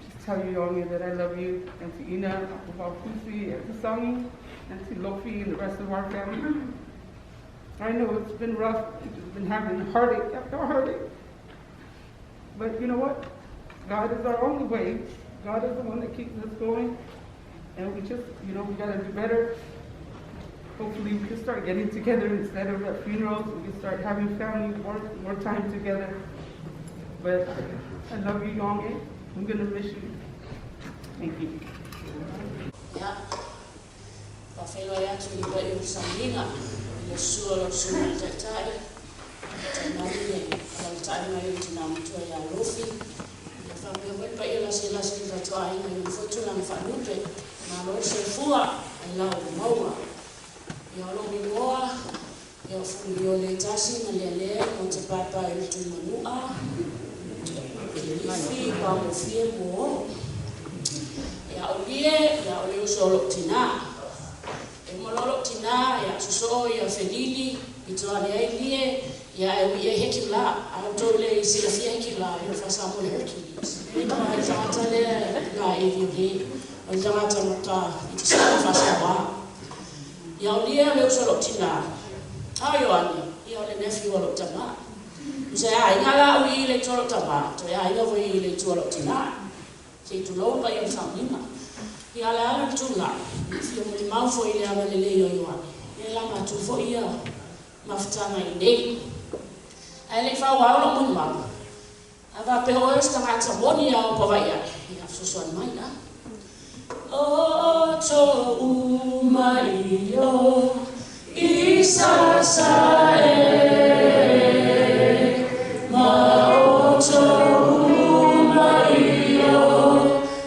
just tell you, Ioane, that I love you, and to Ina, Uncle Valpusi, and to Sami, and to Lofi, and the rest of our family. I know it's been rough. It's been having heartache after heartache. But you know what? God is our only way. God is the one that keeps us going. And we just, we got to do better. Hopefully we can start getting together instead of at funerals. We can start having family more time together. But I love you, Ioane. I'm going to miss you. Thank you. Yeah. Whawhenua e atu I wai o Saminga, sua sua tatai. Taimari kalau taimari tinam tu ya lofi. Fambe wet pa ila sila sila tatai na foto na fanupe. Na lo se fua ila maua. Ya lo mingoa. Ya fulio le tasi na lele mo te papa e Tiumalu. Lifi pa mo fie mo. Ya olie usolo tina. E mololo tina ya suso ya fedili ito ale ilie ya e hekila auto le sila fie hekila yo fasa mo le Hercules. E kama tata le la e viole. O tata mata ito sa fasa ba. Ya olie le usolo tina. Ioane, ia le nephew o lo tama. Usa ai ngala o i le tolo tama, to ia ia vo i le tolo tina. Se tu lo pa ia famina. Ia la ala tu la. Fio Molimau fo i le ala le le Ioane. Ia la ma tu fo ia maftanga i nei. Ai le fa wa lo Molimau. Ava pe o esta ngata boni ia o pa vai ia. Ia so mai na. O to umaio. Isa sa maoto umaio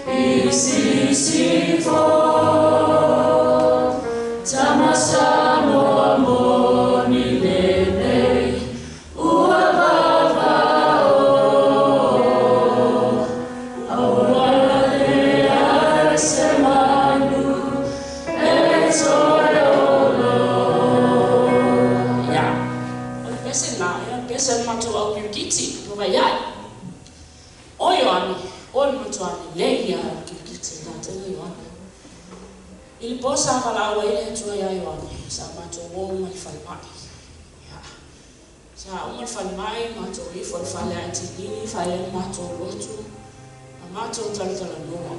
isi sifo tamasamo amoni lele uavava awale asemanu Pesa mato au kirkiti no vai. O Ioane, o mutuane leia kirkiti na tele Ioane. Il posa fala wa ile tu ya Ioane, sa mato wo mai falmai. Ya. Sa o falmai mato i for fale antini, fale mato lotu. Mato tala no.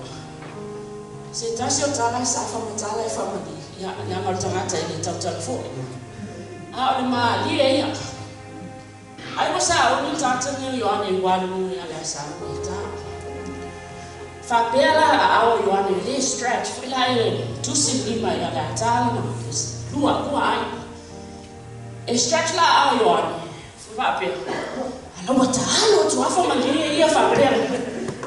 Se tasio tala sa fa matala e famadi. Ya na martangata ile tala fo. A o ma lie ya. I was out in Tata Ioane one ala samita. Fabela ao Ioane le stretch fila tu silima ya tala lua ai. E stretch la ao Ioane. Fabela. Ano matalo tu afa mali ia Fabela.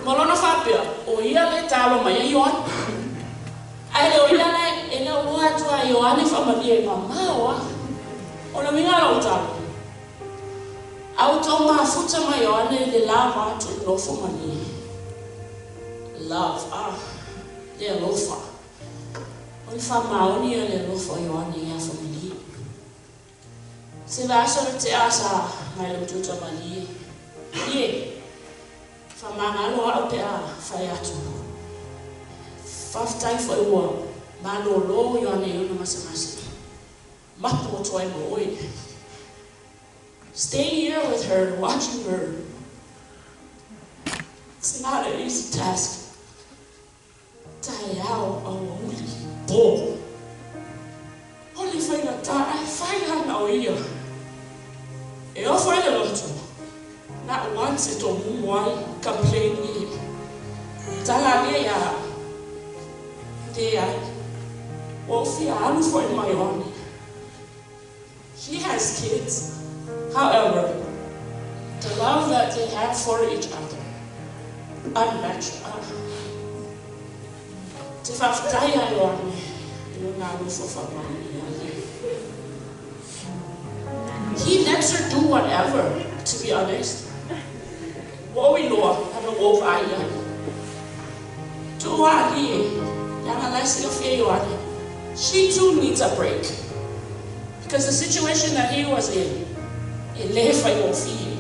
Malona Fabela. O ia le talo mai Ioane. Ai le ia le ena lua tu Ioane fa mali mama. Ona minga lo talo. Auto mafuta ma Ioane le lava tu lofo mani. Love, le lofa. On fa maoni le lofa Ioane ya famili. Se va te asa mai lo tuta mali. Ye. Fa mangalo au pe a fa yatu. Faftai fo iwa. Malo lo Ioane yo no masamasi. Mapo to ai mo oi. Staying here with her, watching her, it's not an easy task. Tayao only bo. Only find a I find her now here. Eu find a lot. Not once it or one complaining. Talalia ya. They won't feel I'm for my own. She has kids. However, the love that they have for each other, unmatched. Tifafutaya Ioane, yunalo fofamani. He lets her do whatever, to be honest. What we know, I'm a wolf aya. Do Ali, Ioane. She too needs a break. Because the situation that he was in, ele fai o filho,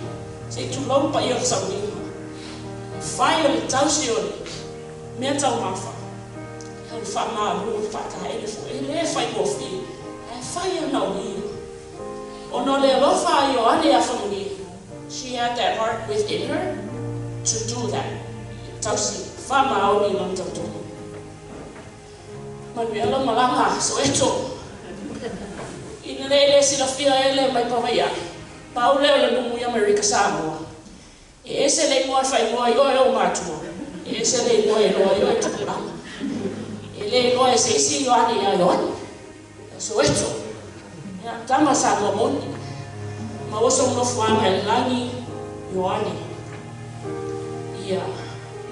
sei tu logo para eu saber, fai o tausi o meta o mafa, ele faz mal, ele fai o filho, fai o não filho, o não le lo fai o ane a família, she had that heart within her to do that, tausi fai mal e não tanto, mas ela malanga so eto, inelele sila fia ele mai pavaya. Paule le numu ya America Samoa. Ese le mo fai mo yo matua. Ese le mo yo tukula. Ele no ese si Ioane ya Ioane. So eto. Ya tama sa moni. Mawasong no fuanga langi Ioane. Ia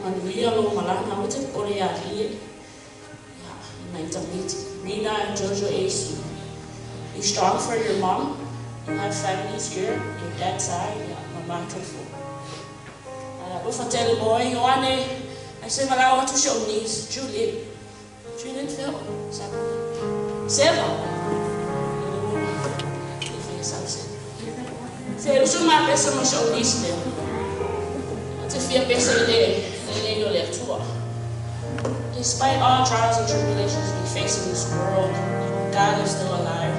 manuia lo malanga mo te pore a rie. Ya, Rina and Jojo Ace. You strong for your mom. You have families here. Your dad's side, Mama Trifo. Vertel mooi, Ioane. Hij zei, maar laten we het show niet. Julian veel. Seva. Saya usul mak pesa masuk Islam. Tefia pesa ile yo lectua. Despite all trials and tribulations we face in this world, God is still alive.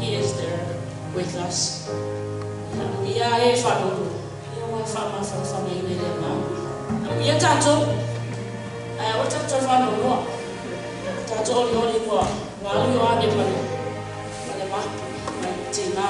He is there with us. Ia e fanu. Ia fama fama ile le na. Ia tanto. O tanto fanu no. Tanto no li kwa. Walu yo ade manu. Mane ma. Tina.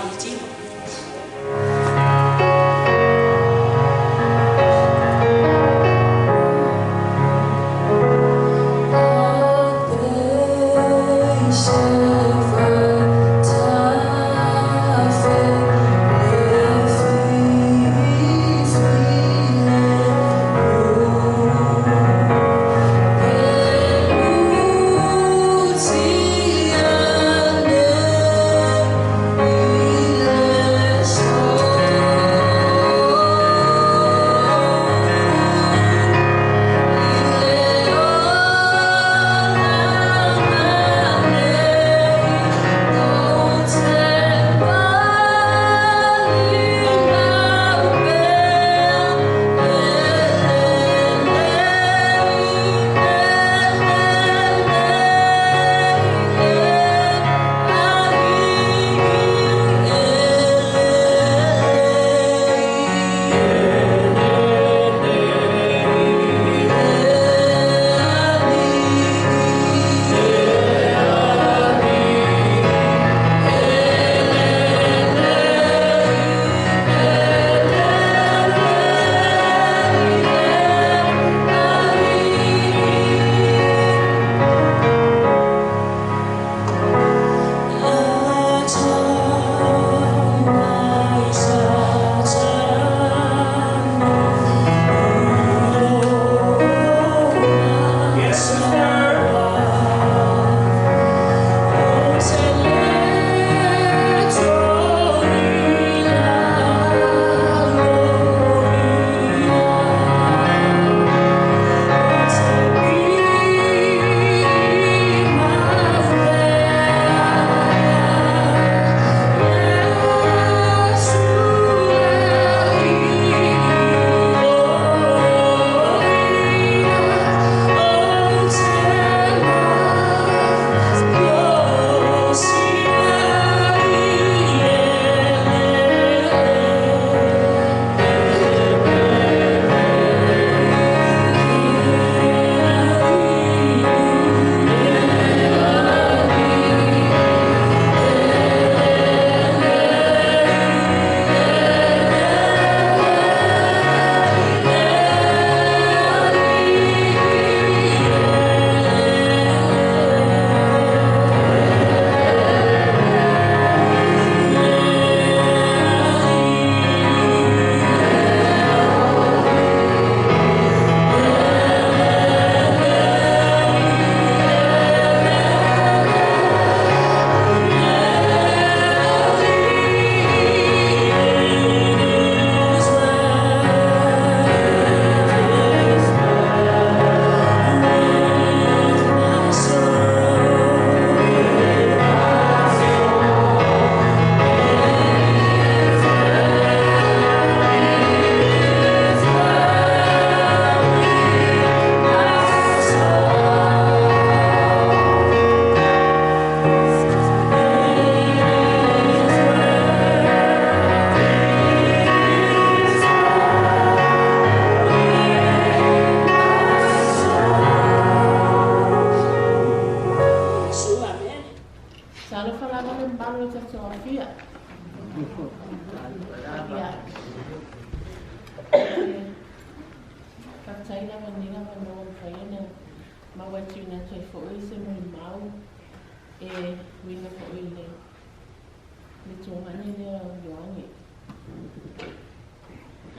le tōngane lea Ioane.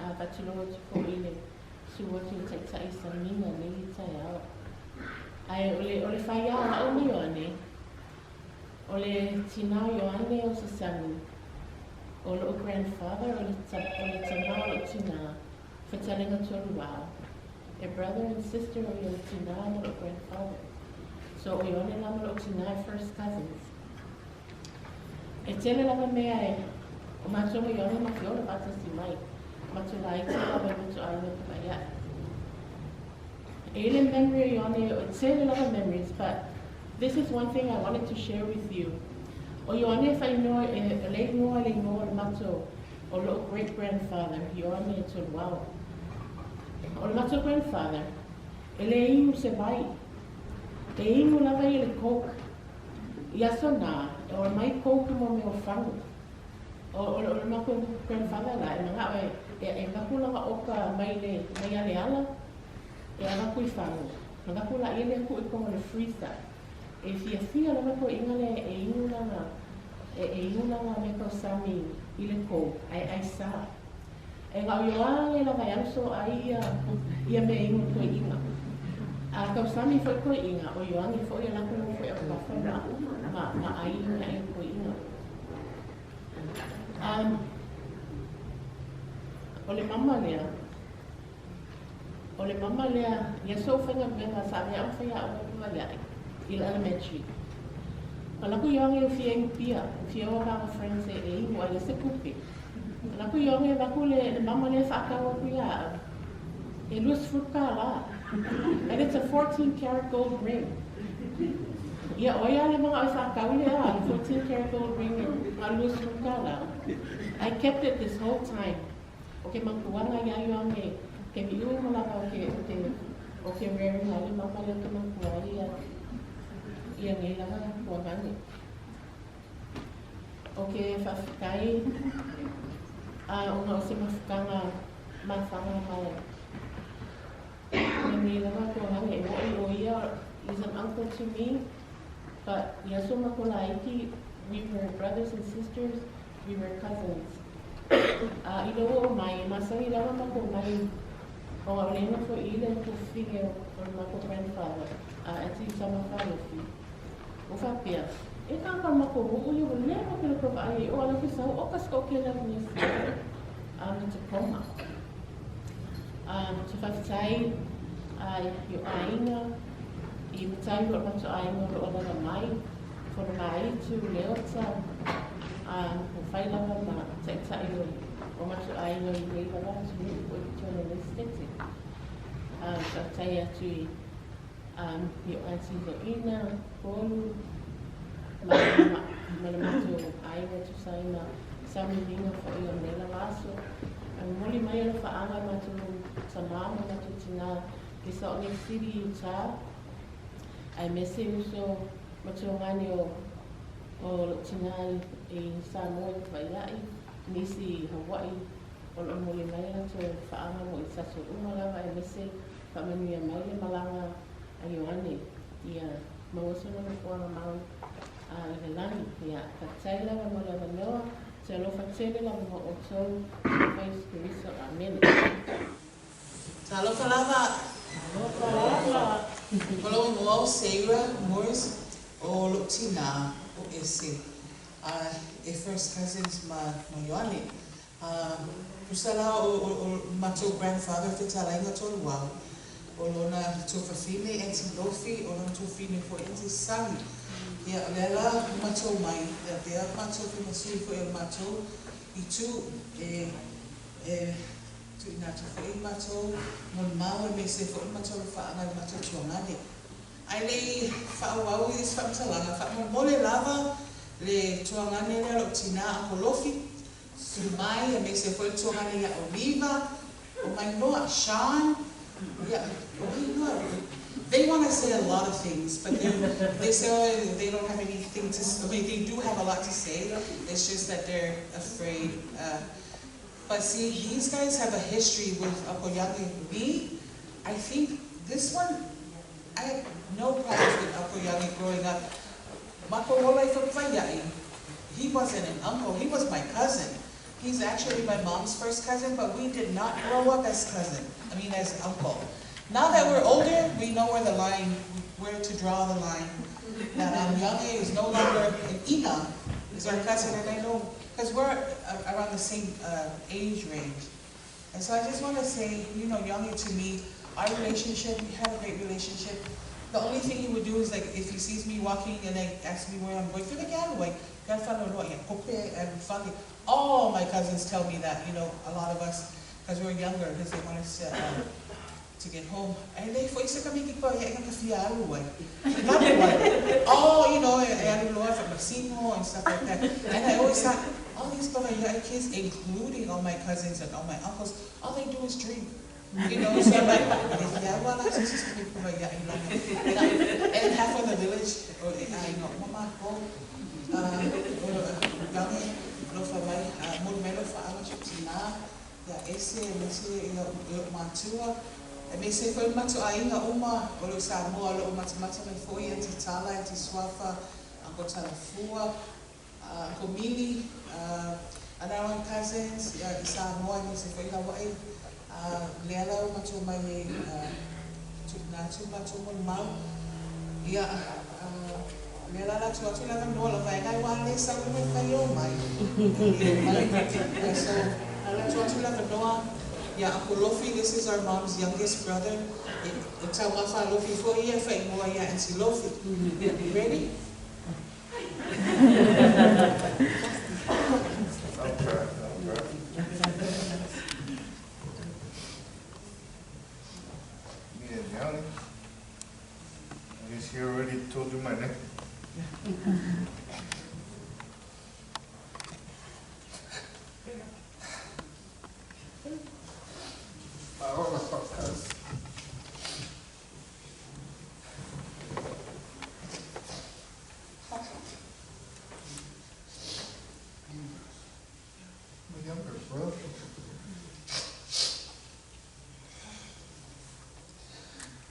A whatuloa tuko i le suwatu taitai sa mina nei tai au. Ai ole whai au au ni Ioane. Ole tina Ioane o sa sami. O lo grandfather o le tamau o tina. Whatalenga tolu wau. A brother and sister o le tina o lo grandfather. So Ioane lama lo tina first cousins. E tele lava mea e, o matua mo Ioane ma fiona vata si mai. Matua lai te lava matua aina kumaya. Ele memory o Ioane, o tele lava memories, but this is one thing I wanted to share with you. O Ioane whai noa e lei noa le matua o lo great grandfather, Ioane e tolu wau. O le matua grandfather, e le ingu se vai. E ingu lava i le coke. Ia so nā, o mai kouku mo me o whangu. O le mako grandfather la, e mga e ngaku langa oka mai ale ala, e a ngaku I whangu. Ngaku la ele aku I konga le freezer. E fia langa ko inga le e ingu langa me ko sami I le kou, ai sa. E ngau yoa le langa yamso ai ia me ingu ko inga. A kau sami foi ko inga, o Ioane foi e lako mo foi a kawhana. Ma ai ai ko inga. O le mama lea, ia so whenga venga sa mea am whea o mua lea I elementary. Ma laku Ioane o fia ingu pia, fia o mga friends e ingu ai se kupe. Laku Ioane waku le mama lea whakawa pia, e luas fruka la. And it's a 14-karat gold ring. Ia oia le mga o whakau lea, 14-karat gold ring a luas fruka la. I kept it this whole time. Okay, makuanga ia Ioane, ke mi ui malaka o ke wearing ali mama lea ke makuanga ia ngai langa kuangani. Okay, whawhikai, o nga o se mawhikanga mawhanga mai. Nami langa kuangani e moi o ia is an uncle to me, but yaso makolaiki, we were brothers and sisters, we were cousins. I loa o mai, masangi lava mako mai, o aulena fo ile ko fige o mako grandfather, ati sama whalofi. O whapea, e kāka mako hui o le mako le kopa ai, o ala ki sau, o ka sko ke lau ni fia, te koma. Te whawhitai, yo ainga, I mutai o mato ainga o ala mai, for mai tu leota, o whailanga ma taitai o mato ainga I rei lava tu o I tōna listete. Whawhitai atu yo anti Loina, Polu, mana mato ainga tu saina, sami ringa fo I o nela vaso. Molimau ala whaanga mato tamama mato tina, ki Salt Lake City, Utah. Ai mese uso mato ngani o tina I Samoa I Waiai, nisi Hawaii, o lo Molimau ala to whaanga mo I saso umalawa ai mese whamanuia mai le malanga a Ioane ia mawasono na kuanga mau le lani ia katai lawa mo lawa noa te alofa tele lawa mo o tau mai skirisa a mene. Ta alofa lava. Kolo mo Sarah Morris o Lutina o ese. E first cousins ma Ioane. Pusala o mato grandfather te talainga tolu wau. O lona tofafine enti lofi, o lona tofine fo enti sami. Ia lela mato mai, ia mato fi masui fo e mato I tu tu ina tu fo I mato Molimau e mese fo I mato whaanga I mato tuangane. Ai le whaawau I whamtalanga, whamole lava le tuangane lea lo tina a kolofi. Mai e mese fo I tuangane ia Oliva, o mai noa Sean. Yeah, they want to say a lot of things, but they say they don't have anything to say. I mean, they do have a lot to say. It's just that they're afraid. But see, these guys have a history with Apoyage. Me, I think this one, I had no problems with Apoyage growing up. Mako Wolai from Waiai. he wasn't an uncle, he was my cousin. He's actually my mom's first cousin, but we did not grow up as as uncle. Now that we're older, we know where to draw the line. That Ioane is no longer an Ina, is our cousin, and I know, because we're around the same age range. And so I just want to say, Ioane to me, our relationship, we have a great relationship. The only thing he would do is if he sees me walking and asks me where I'm going, all my cousins tell me that, a lot of us, because we're younger, because they want us to get home. And they for isa kami kipa ya ka fiaru way. Oh, from Masino and stuff like that. And I always thought, all these kids, including all my cousins and all my uncles, all they do is drink. So I'm like, and half of the village, Mama, go, and they say, for matu ainga uma, or Samoa, or matamata, and for you, Titala, and Tiswafa, Uncle Talafua, Uncle Mili, and our cousins, Samoa, and they say, for you, Lela, Matu, my Molimau, Lela, to what you let them know, like I want to say, with my so I let you let them know. Yeah, Uncle Lofi, this is our mom's youngest brother. Tiumalu Lofi for you, and see Lofi. Ready? Okay. Me and Ioane, I guess he already told you my name.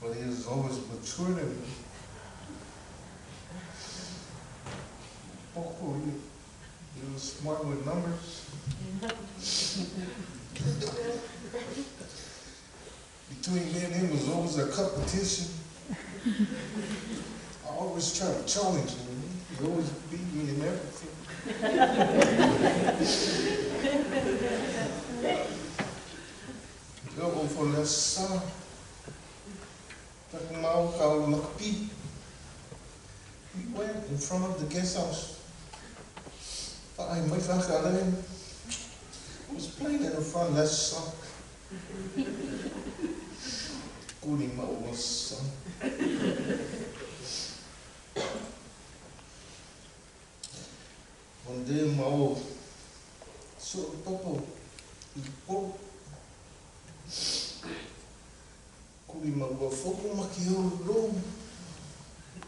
But he is always mature than me. He was smart with numbers. Between me and him was always a competition. I always try to challenge him. He always beat me in everything. Go for less son. We went in front of the guest house. I was playing in the front last song. Molimau was sung. One day, Mao so Popo, Molimau was foco makio long.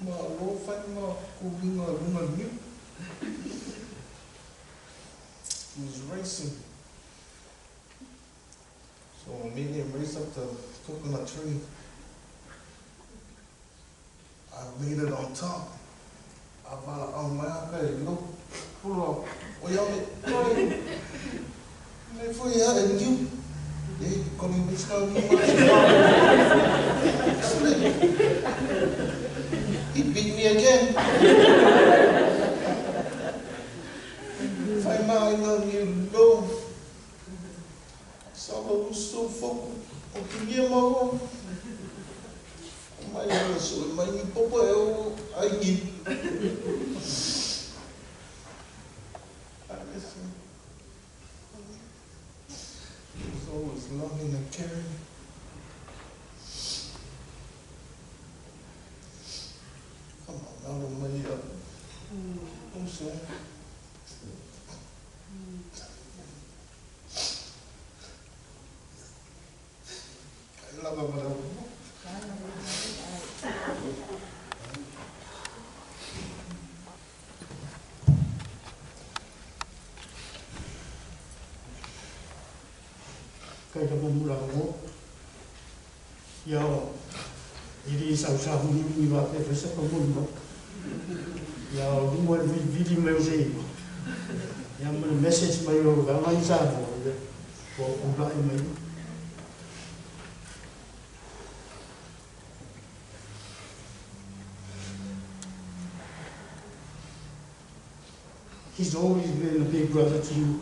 Ma lo fai ma kulinga luna new. He was racing. So me and him raced up the coconut tree. I made it on top. I found on my look, pull up. Oh, y'all, for you and you. They call me Mr. He beat me again. Find my love you low. Saba gusto foco. O kaya mo. May raso, may popo eu aí. He's always loving and caring. Come on, now the money up. I'm sorry. I love him, Kaya mamulang mo, yaw, hindi sa huli iwa pe sa pamulmo, yaw, lumon vidi museo, Ia mana message mai o vangai sa mo o ula I mai. He's always been a big brother to me.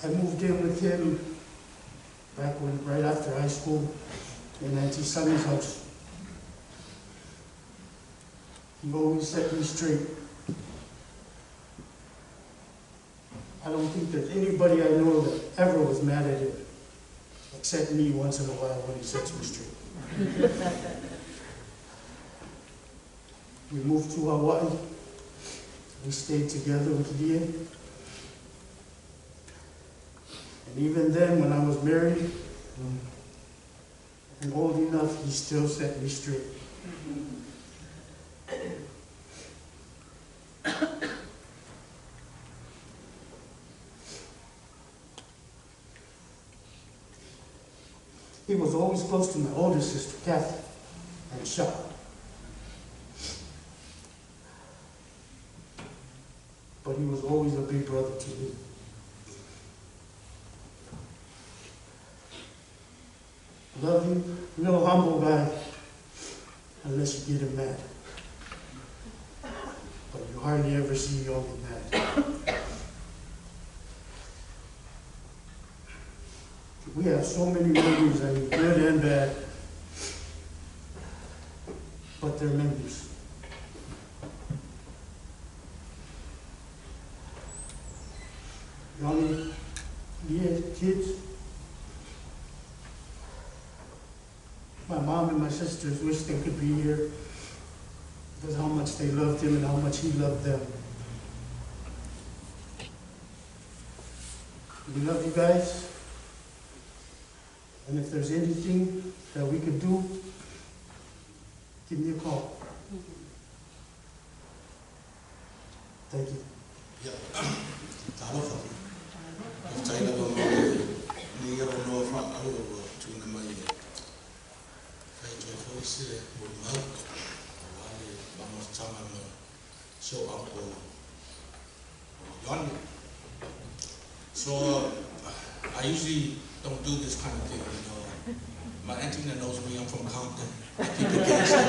I moved in with him right after high school in Auntie Sunny's house. He always set me straight. I don't think there's anybody I know that ever was mad at him, except me once in a while when he sets me straight. We moved to Hawaii. We stayed together with Ioane. And even then, when I was married and old enough, he still set me straight. He was always close to my older sister, Kathy, and Shaw. But he was always a big brother to me. Love you, real humble guy, unless you get him mad. But you hardly ever see you get mad. We have so many memories, I mean, good and bad, but they're memories. Young, yeah, kids. My mom and my sisters wish they could be here because how much they loved him and how much he loved them. We love you guys. And if there's anything that we could do, give me a call. Thank you. Yeah. Molimau, vamos a show up Ioane. So I usually don't do this kind of thing, you know. My auntie knows me, I'm from Compton. I keep it gangster.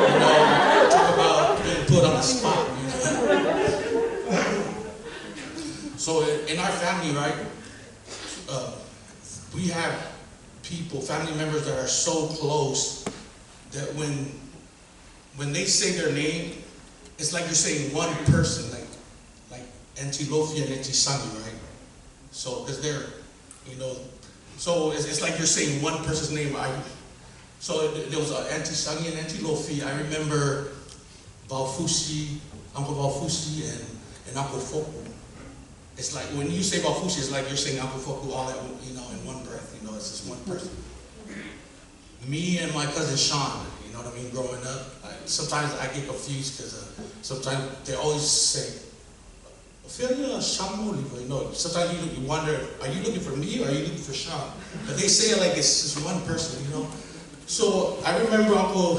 You know, talk about being put on the spot, you know. So in our family, right, we have people, family members that are so close that when they say their name, it's like you're saying one person, like Auntie Lofi and Auntie Sunny, right? So, because they're, you know, so it's like you're saying one person's name. So there was Auntie Sunny and Auntie Lofi. I remember Balfusi, Uncle Balfusi and Uncle Foku. It's like when you say Balfusi, it's like you're saying Uncle Foku all at, you know, in one breath. You know, it's just one person. Me and my cousin Sean, you know what I mean, growing up, sometimes I get confused because sometimes they always say, Ophelia Shamoli, you know, sometimes you wonder, are you looking for me or are you looking for Sean? But they say it like it's just one person, you know. So I remember Uncle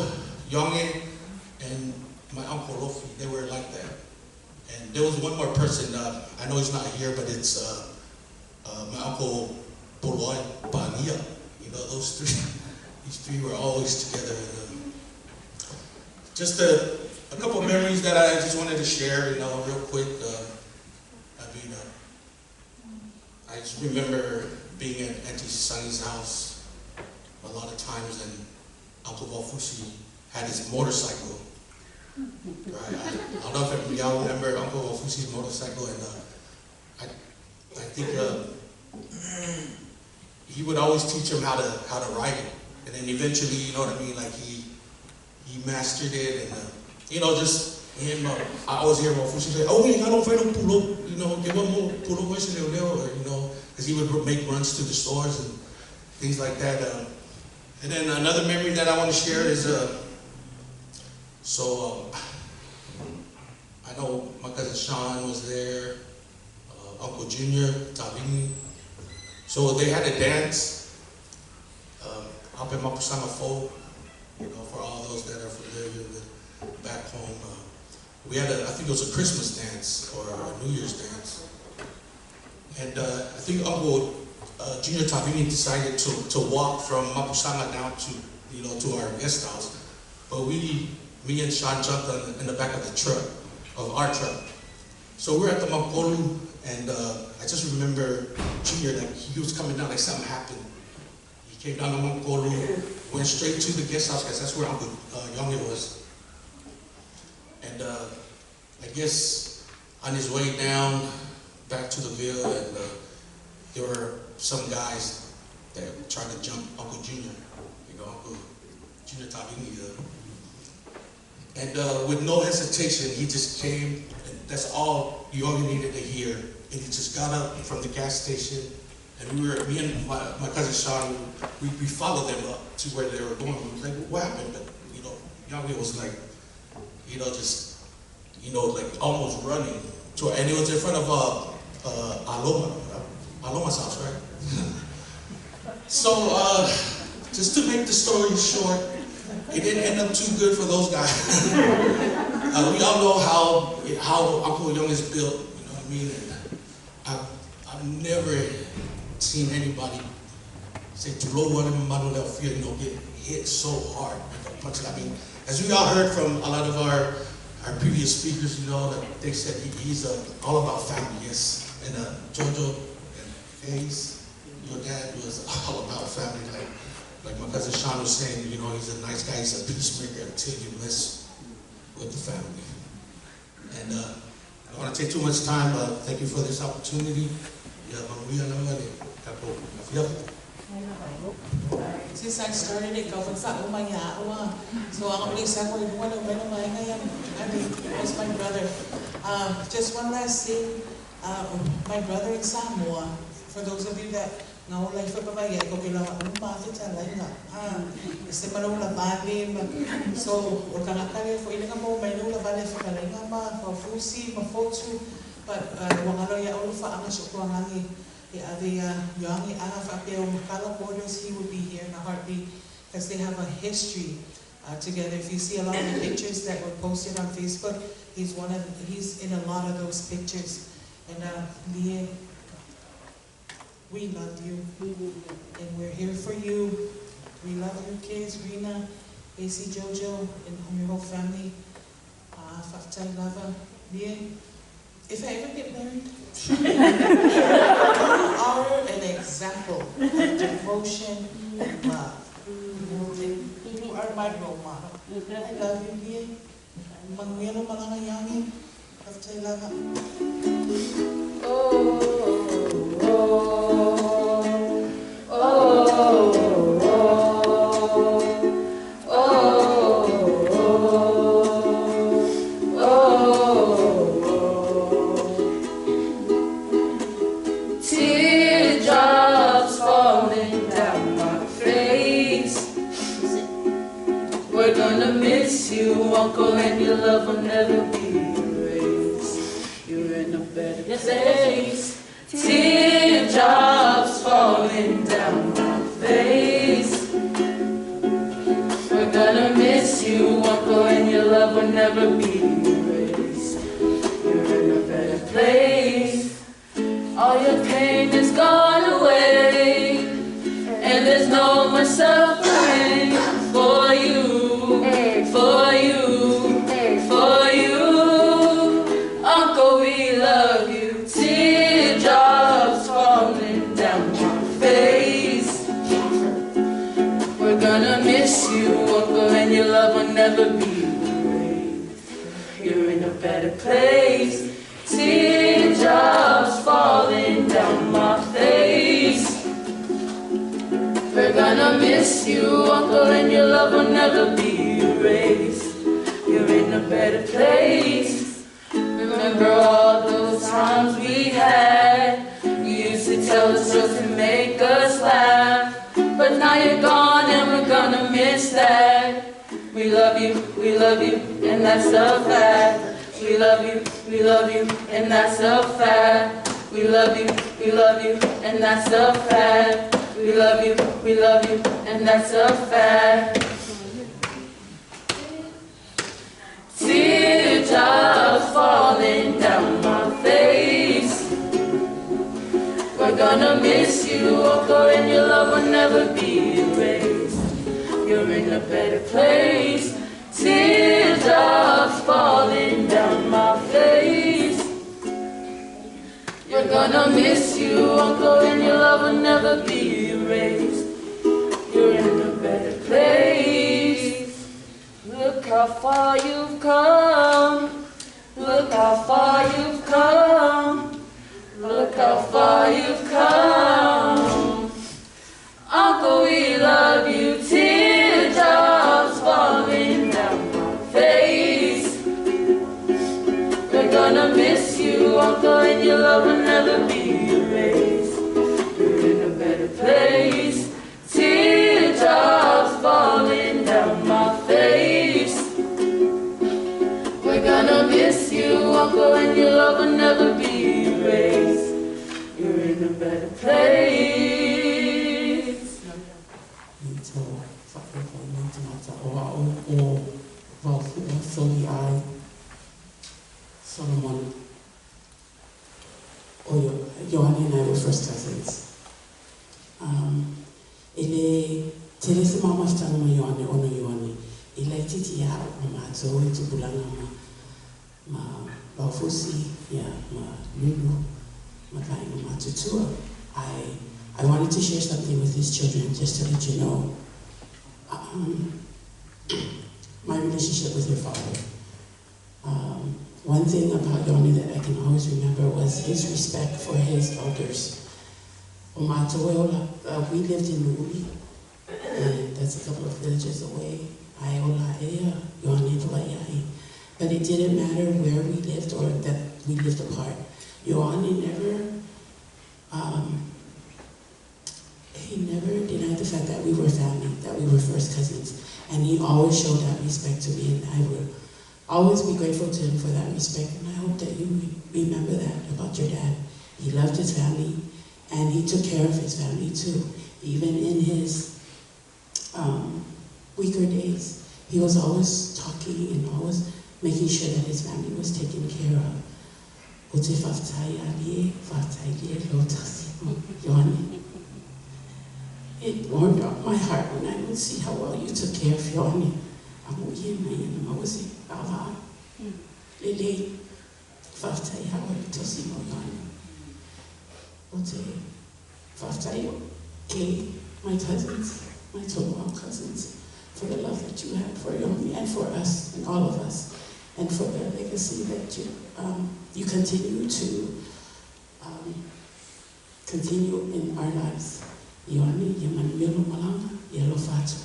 Ioane and my Uncle Lofi, they were like that. And there was one more person, I know he's not here, but it's my Uncle Poloi Pania. You know, those three. These three were always together. Just a couple of memories that I just wanted to share, you know, real quick. I just remember being at Auntie Sunny's house a lot of times, and Uncle Balfusi had his motorcycle. Right? I don't know if y'all remember Uncle Balfusi's motorcycle, and I think he would always teach him how to ride it. And then eventually, you know what I mean, like he mastered it, and you know, just him. I always hear Balfusi say, "Oh, I don't find no pulo," you know, "Give him more pulo voice in there," or you know, because he would make runs to the stores and things like that. And then another memory that I want to share is, I know my cousin Sean was there, Uncle Junior, Tabini. So they had a dance. up in Mapusanga Fo, for all those that are familiar with back home. We had I think it was a Christmas dance or a New Year's dance. And I think Uncle Junior Tabini decided to walk from Mapusanga down to our guest house. But me and Sean jumped in the back of the truck, of our truck. So we're at the Makolu, and I just remember Junior, like he was coming down like something happened. He came down to Makolu, went straight to the guest house, because that's where Uncle Ioane was. And I guess on his way down back to the Ville, and there were some guys that tried to jump Uncle Junior, Uncle Junior Tabini. And with no hesitation, he just came, and that's all Ioane needed to hear. And he just got up from the gas station, and me and my cousin Sean, we followed them up to where they were going. We was like, what happened? But Ioane was like, like almost running to, and it was in front of Aloma's house, right? So just to make the story short, it didn't end up too good for those guys. We all know how Uncle Ioane is built, you know what I mean? And I've never seen anybody say get hit so hard with a punch. I mean, as we all heard from a lot of our previous speakers, that they said he's all about family, yes. And Jojo and Hayes, your dad was all about family, like my cousin Sean was saying, he's a nice guy, he's a peacemaker until you mess with the family. And I don't want to take too much time, but thank you for this opportunity. Since I started it, so I'm really sad that's my brother. Just one last thing, my brother in Samoa, for those of you that know, like for Pamaya, so for Inamo, Manula Valley for Kalangama, for Fusi, Mafotu, but Wangaloya Olufa Amashukuangani, the Ioane Anafapeo Mukala borders, he would be here in a heartbeat because they have a history together. If you see a lot of the pictures that were posted on Facebook, he's in a lot of those pictures. And Lie, we love you, and we're here for you. We love your kids, Rena, AC Jojo, and your whole family. Faktai Lava, Lie, if I ever get married, you are an example of devotion and love. You are my role model. I love you, Lie. Manguelo Malangayami, Faktai Lava. Teardrops falling down my face. We're gonna miss you, Uncle, and your love will never be erased. You're in a better place. Teardrops falling down my face. We're gonna miss you, Uncle, and your love will never be erased. You're in a better place. All your pain is gone away, and there's no more suffering for you, for you, for you. Uncle, we love you. Teardrops falling down my face. We're gonna miss you, Uncle, and your love will never be erased. You're in a better place. Teardrops falling down my face. We're gonna miss you, Uncle, and your love will never be erased. You're in a better place. Remember all those times we had. You used to tell us jokes to make us laugh. But now you're gone and we're gonna miss that. We love you, and that's a fact. We love you, and that's a fact. We love you, and that's a fact. We we love you, and that's a fact. Teardrops falling down my face. We're gonna miss you, Uncle, and your love will never be erased. You're in a better place. Teardrops falling down my face. We're gonna miss you, Uncle, and your love will never be erased. You're in a better place. Look how far you've come. Look how far you've come. Look how far you've come. Uncle, we love you. Teardrops falling down my face. We're gonna miss you, Uncle, and your love will never be erased. You're in a better place. Teardrops falling down my face. We're gonna miss you, Uncle, and your love will never be erased. You're in a better place. Solomon, Ioane and I were first cousins. Ele telese mama stana ma Ioane ono Ioane. Ele titi ya mama zo itu bulanga ma bafusi ya ma lulu ma kaino ma tutua. I wanted to share something with these children just to let you know my relationship with your father. One thing about Ioane that I can always remember was his respect for his elders. We lived in Luuli, and that's a couple of villages away. But it didn't matter where we lived or that we lived apart. Ioane never denied the fact that we were family, that we were first cousins. And he always showed that respect to me, and I will always be grateful to him for that respect. And I hope that you remember that about your dad. He loved his family, and he took care of his family too. Even in his weaker days, he was always talking and always making sure that his family was taken care of. It warmed up my heart when I would see how well you took care of Ioane. My cousins, my Tiumalu cousins, for the love that you had for Ioane and for us and all of us, and for the legacy that you continue to continue in our lives. Ioane, Yaman Yelo Malanga, Yelo Fatu.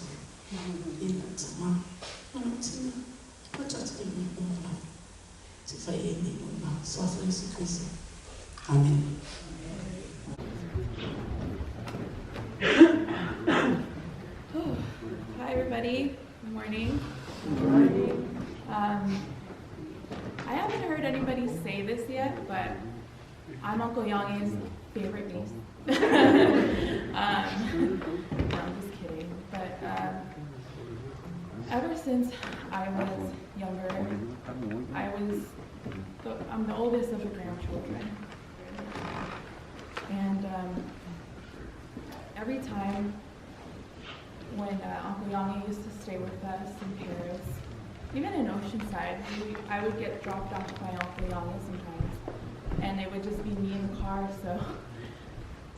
Amen. Hi everybody, good morning. Good morning. I haven't heard anybody say this yet, but I'm Uncle Ioane's favorite niece. No, I'm just kidding. But ever since I was younger, I'm the oldest of the grandchildren. And every time when Uncle Ioane used to stay with us in Paris, even in Oceanside, I would get dropped off by Uncle Ioane sometimes, and it would just be me in the car, so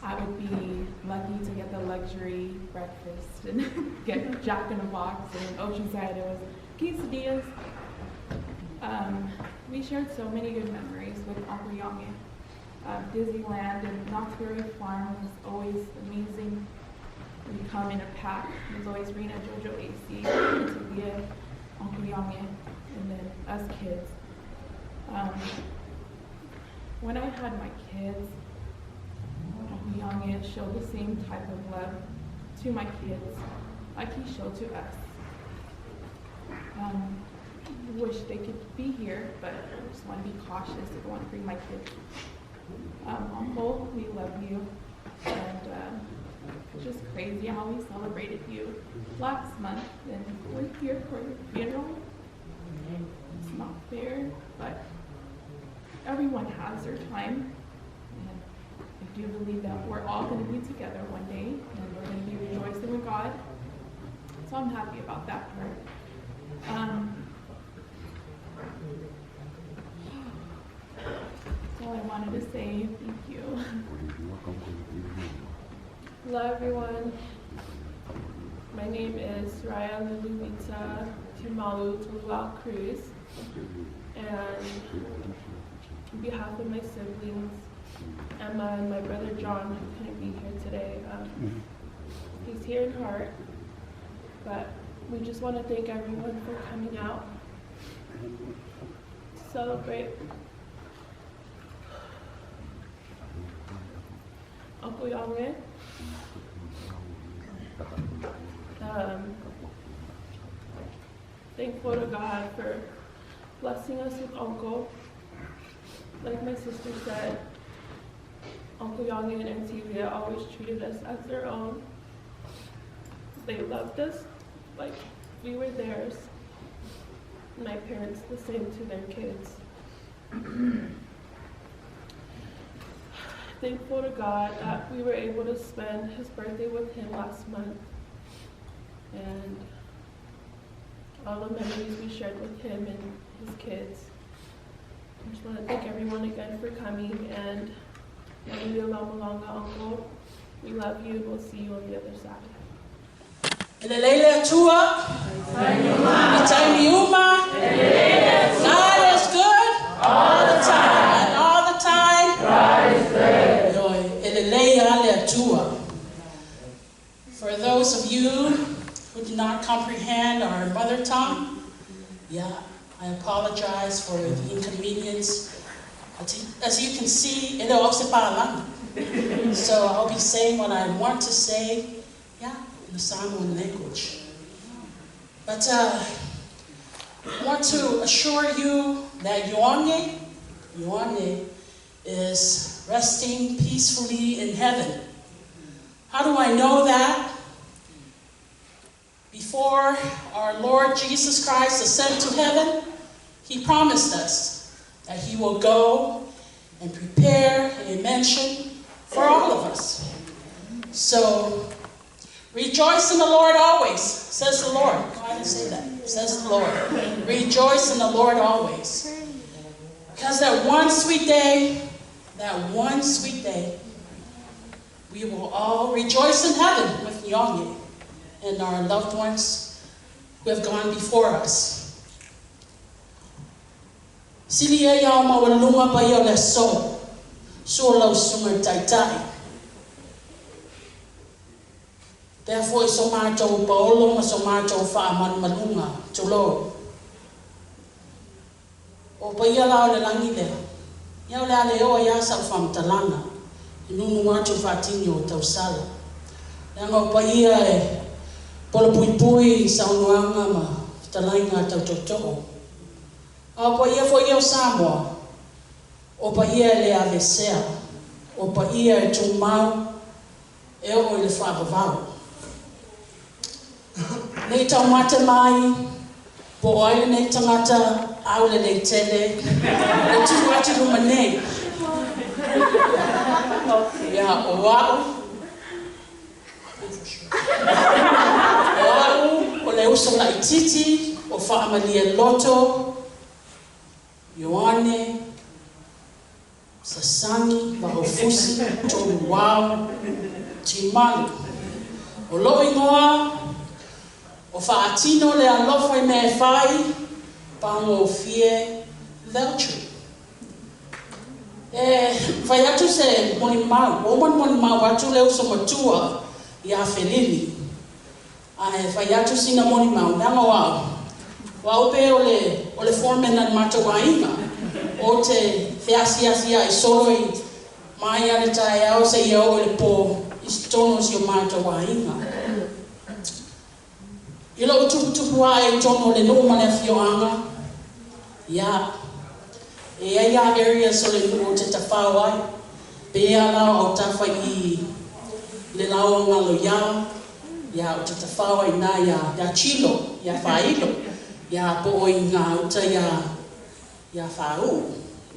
I would be lucky to get the luxury breakfast and get Jack in a Box, and in Oceanside it was quesadillas. We shared so many good memories with Uncle Ioane. Disneyland and Knott's Berry Farm was always amazing. We'd come in a pack. It was always Rena, Jojo, AC, Tia, Uncle Ioane, and then us kids. When I had my kids, Uncle Ioane showed the same type of love to my kids like he showed to us. Wish they could be here, but I just want to be cautious. I don't want to bring my kids. Uncle, we love you, and It's just crazy how we celebrated you last month, and we're here for your funeral. It's not fair, but everyone has their time, and I do believe that we're all going to be together one day, and we're going to be rejoicing with God. So I'm happy about that part. That's all I wanted to say. Thank you. Hello everyone. My name is Ioane Tiumalu Cruz, and on behalf of my siblings, Emma and my brother John, who couldn't be here today, he's here in heart, but we just want to thank everyone for coming out to celebrate Uncle Ioane. Thankful to God for blessing us with Uncle. Like my sister said, Uncle Ioane and Celia always treated us as their own. They loved us like we were theirs. My parents the same to their kids. Thankful to God that we were able to spend his birthday with him last month, and all the memories we shared with him and his kids. I just want to thank everyone again for coming, and Uncle, we love you. We'll see you on the other side. God is good all the time, and all the time God is good. For those of you who do not comprehend our mother tongue, I apologize for the inconvenience. As you can see, so I'll be saying what I want to say, in the Samoan language. But I want to assure you that Ioane is resting peacefully in heaven. How do I know that? Before our Lord Jesus Christ ascended to heaven, he promised us that he will go and prepare a mansion for all of us. So, rejoice in the Lord always, says the Lord. No, I didn't say that. Says the Lord. Rejoice in the Lord always. Because that one sweet day, we will all rejoice in heaven with Ioane and our loved ones who have gone before us. Silia ya mawalunga pa yo leso, suolo sunga taitai. Therefore, somato paolo masomato faaman malunga tulo. O pa ia lao le langi le. Ia le ale o ia sa fam talanga. Nunu watu fatinho tau sala. Nanga pa ia e polo pui pui sa unuanga ma talainga tau toto. O pa ia fo ia Samoa. O pa ia le avesea. O pa ia e Tiumalu e o le whakavau. Nei tau mate mai, po oile nei tangata aule nei tele, o tu wati ruma nei. Ia o wau, o le uso la ititi, o whaamalia loto, Ioane, Sasangi, Mahofusi, Tolu Wau, Tiumalu, o loi ngoa, o whaatino le alofa I me whai, pango fie voucher. Whai atu se Molimau, o Molimau atu leo so matua I a whenini. Whai atu sina Molimau, nanga wau. Wau pe o le foreman na matawainga, o te theasiasia I soro I mai ane tae au se iau o le po istonos I o matawainga. Ilo utuputupu ai tono le nuu mane fioanga. Areas o le nuu te tawhau ai. Pea lau au tafa I le lao ngalo ya o te tawhawa ina ya chilo, ya whailo, ya po o i ngā uta ya whau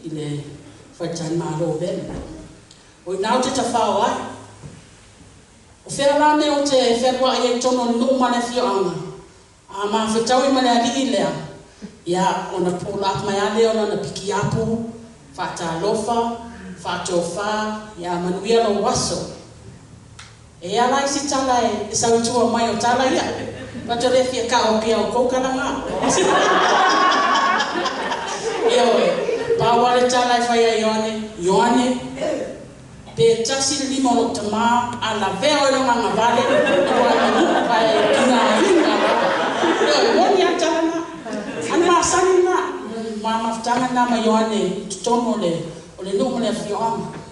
i le whaitan maro vene. O i nau te tawhawa ai. O whera rane o te wherua i e tono no mane whioanga. A ma whetau i mane ali lea. Ia o na pōla mai ale o na piki apu, whata lofa, whato wha, ia manuia lo waso. E ala i si tala e sautua mai o tala ia. Pato le fia ka o pia o koukaranga. Io pawale tala e whaia Ioane. Pe tasi lima o tama a la veo e longa vale. Kua manu pa e kina inga. Io moni a tala na. Ana masani na. Ma maftanga na ma Ioane. Tutono o le numu le fioanga.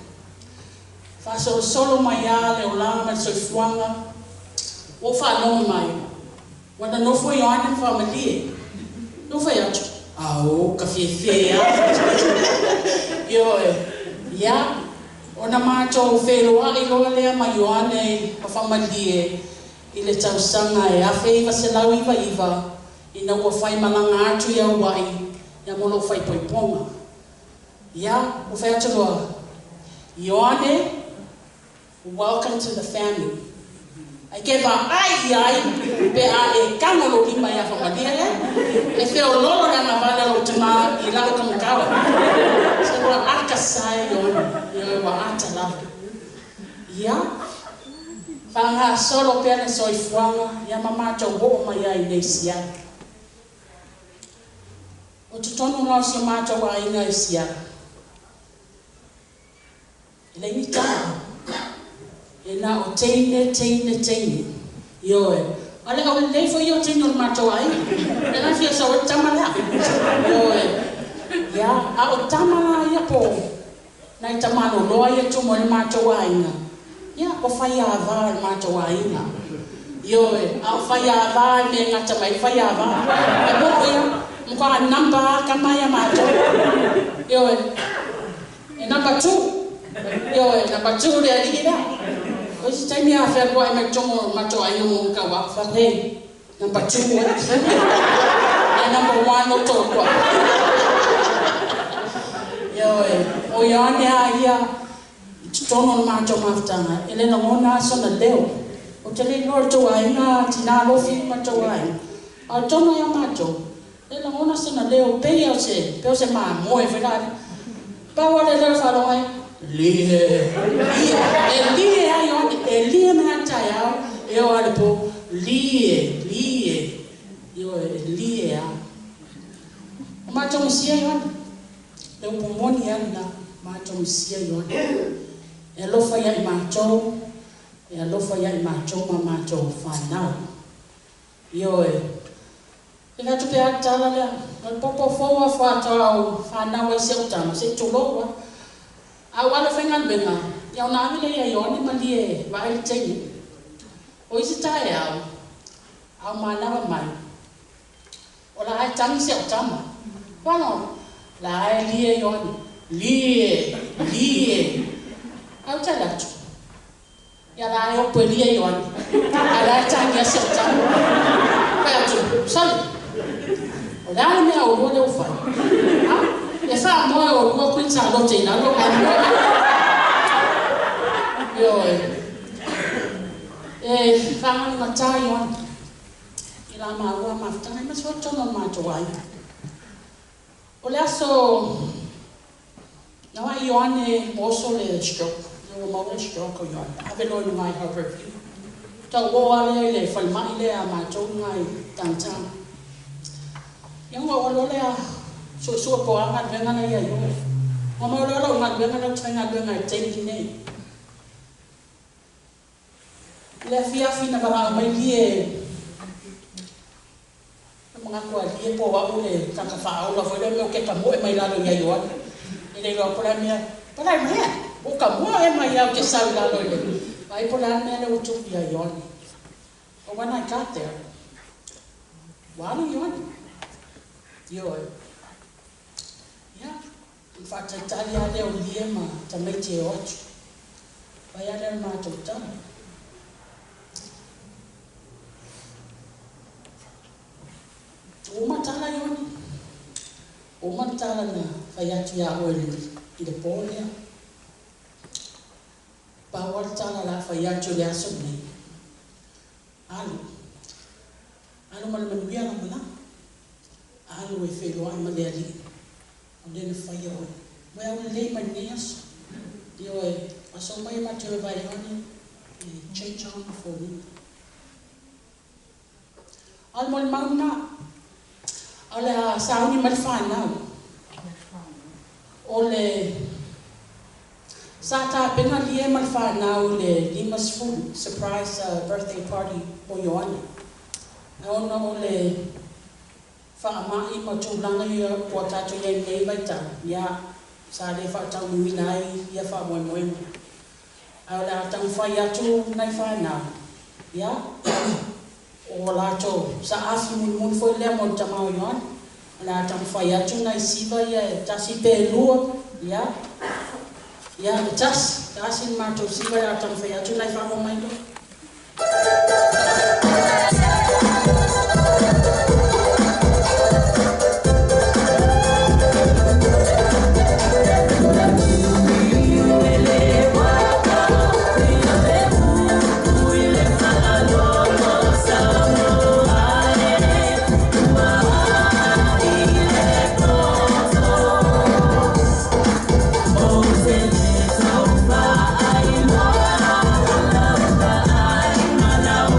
Faso solo mai ale o langa mai soifuanga. O whanonga mai. Wana nofo Ioane whamalie. Nofo i atu. Au, ka whiewhea. Io ia. Ona mātou wheroa i loa lea mai Ioane a whamalie. I le tausanga e awhi iwa se lau iwa. I na ua whai malanga atu i au wai. Ia molo whai poiponga. Ia, o whai atu loa. Ioane, welcome to the family. I gave her ai, pe a e kangolo ki mai a whamalia. E whio lolo na ngā vale o te mā i lau kamukawa. Se ua aka sai Ioane, i ua ata lau. Ia, whanga solo pēne soifuanga, ia mamātou ho mai ai nei siara. O te tonu nao si mātou a inga i siara. Ele ni tāna. E nā o teine. Ioe. Ale au lei fo io teine o mātou ai. E nā fia sa o tamala. Ioe. Ia, a o tamala ia po. Nai tamano loa ia tumo le mātou ainga. Ia, o whai a vā le mātou ainga. Ioe. A o whai a vā me ngata mai whai a vā. E moko ia. Mko a namba ka mai a mātou. Ioe. E number 2. Ioe, number 2 le alira. O si taimi a wherua e me tongo mato ai no ka wa whakei. Number 2. E number 1 o tōkua. Ioe, o Ioane a ia tono no mato maftanga. Ele na ngona sona leo. O te le nor tō ainga tina lofi mato ai. A tono ia mato. Ele na ngona sona leo pei au se maa moe whenari. Pawa le leo whaloi. Lie ai Ioane, e lie me atai au, e o ale po, lie, io e lie au. O mātou misia Ioane, le upo moni ana mātou misia Ioane. E alofa ia I mātou, e alofa ia I mātou ma mātou whanau. Io e ngā tupe atala lea, o popo foa whātau au whanau e se utama, se toloa. A wala whengan benga, iau nā mile ia Ioane malie vai tengi. O isi tae au mānawa mai. O la ai tangi se o tama. Wano, la ai lie Ioane. Lie. Au te latu. Ia la ai opo lie Ioane. A la ai tangi se o tama. Pai atu, sali. O la ai mea o rua leo whai. E wha moe o rua kuita lote ina lo ka moe. Ioe. E whangani ma tā Ioane. I la maua mawhtanga I masua tono mātou ai. O le aso, na wai Ioane moso le stroke. Le o maua stroke o Ioane. Ave loi nungai Harperview. Tau o ale le whalmai le a mātou ngai tangtang. Ianga o lo le a so po anga venga na ia yo. O mo lo nga venga na tanga venga tengi nei. Le fia fina para mai lie. Mga ko lie po wa le ka fa o la foi le ke ka mo e mai la lo ia yo. Ele lo para mia. Para mia. O ka mo e mai au ke sa la lo le. Vai por la mia le o tu ia yo. O when I got there. Wa yo. Yo. In fact, Italia leo liema tamete ocho. Vai ale mātou tana. matala Ioane. O matala na whai atu ia oe I le pōlea. Pāwara tala la whai atu le aso nei. Alo. Alo mana manuia na mana. Alo e wheloa I malea li. O lena whai oe. Wai au le mai nei aso. I oe. Aso mai matu e vai Ioane. Change on for me. Al Molimau na. Ole a sauni mai whanau. Ole Sata penga lie mai whanau le limas full surprise birthday party o Ioane. Ona ole whaamai ma tūlanga ia kua tātou iei nei waita. Ia sa le whaatau nui nai ia whaamoemoe. Au le atang whai atu nei whanau. Ia? O lato sa afi mun foi le mon tamau Ioane. La atang whai atu nei siva ia tasi pēlua. Ia? Ia tasi mātou siva ia atang whai atu nei whaamomaindo. Now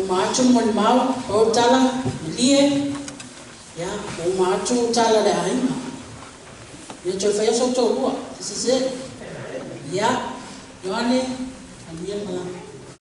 Machu Molimau, o tala, lie, ya, o Machu tala le aima. Ya chofa ya so tolua, this is it. Ya, Ioane, and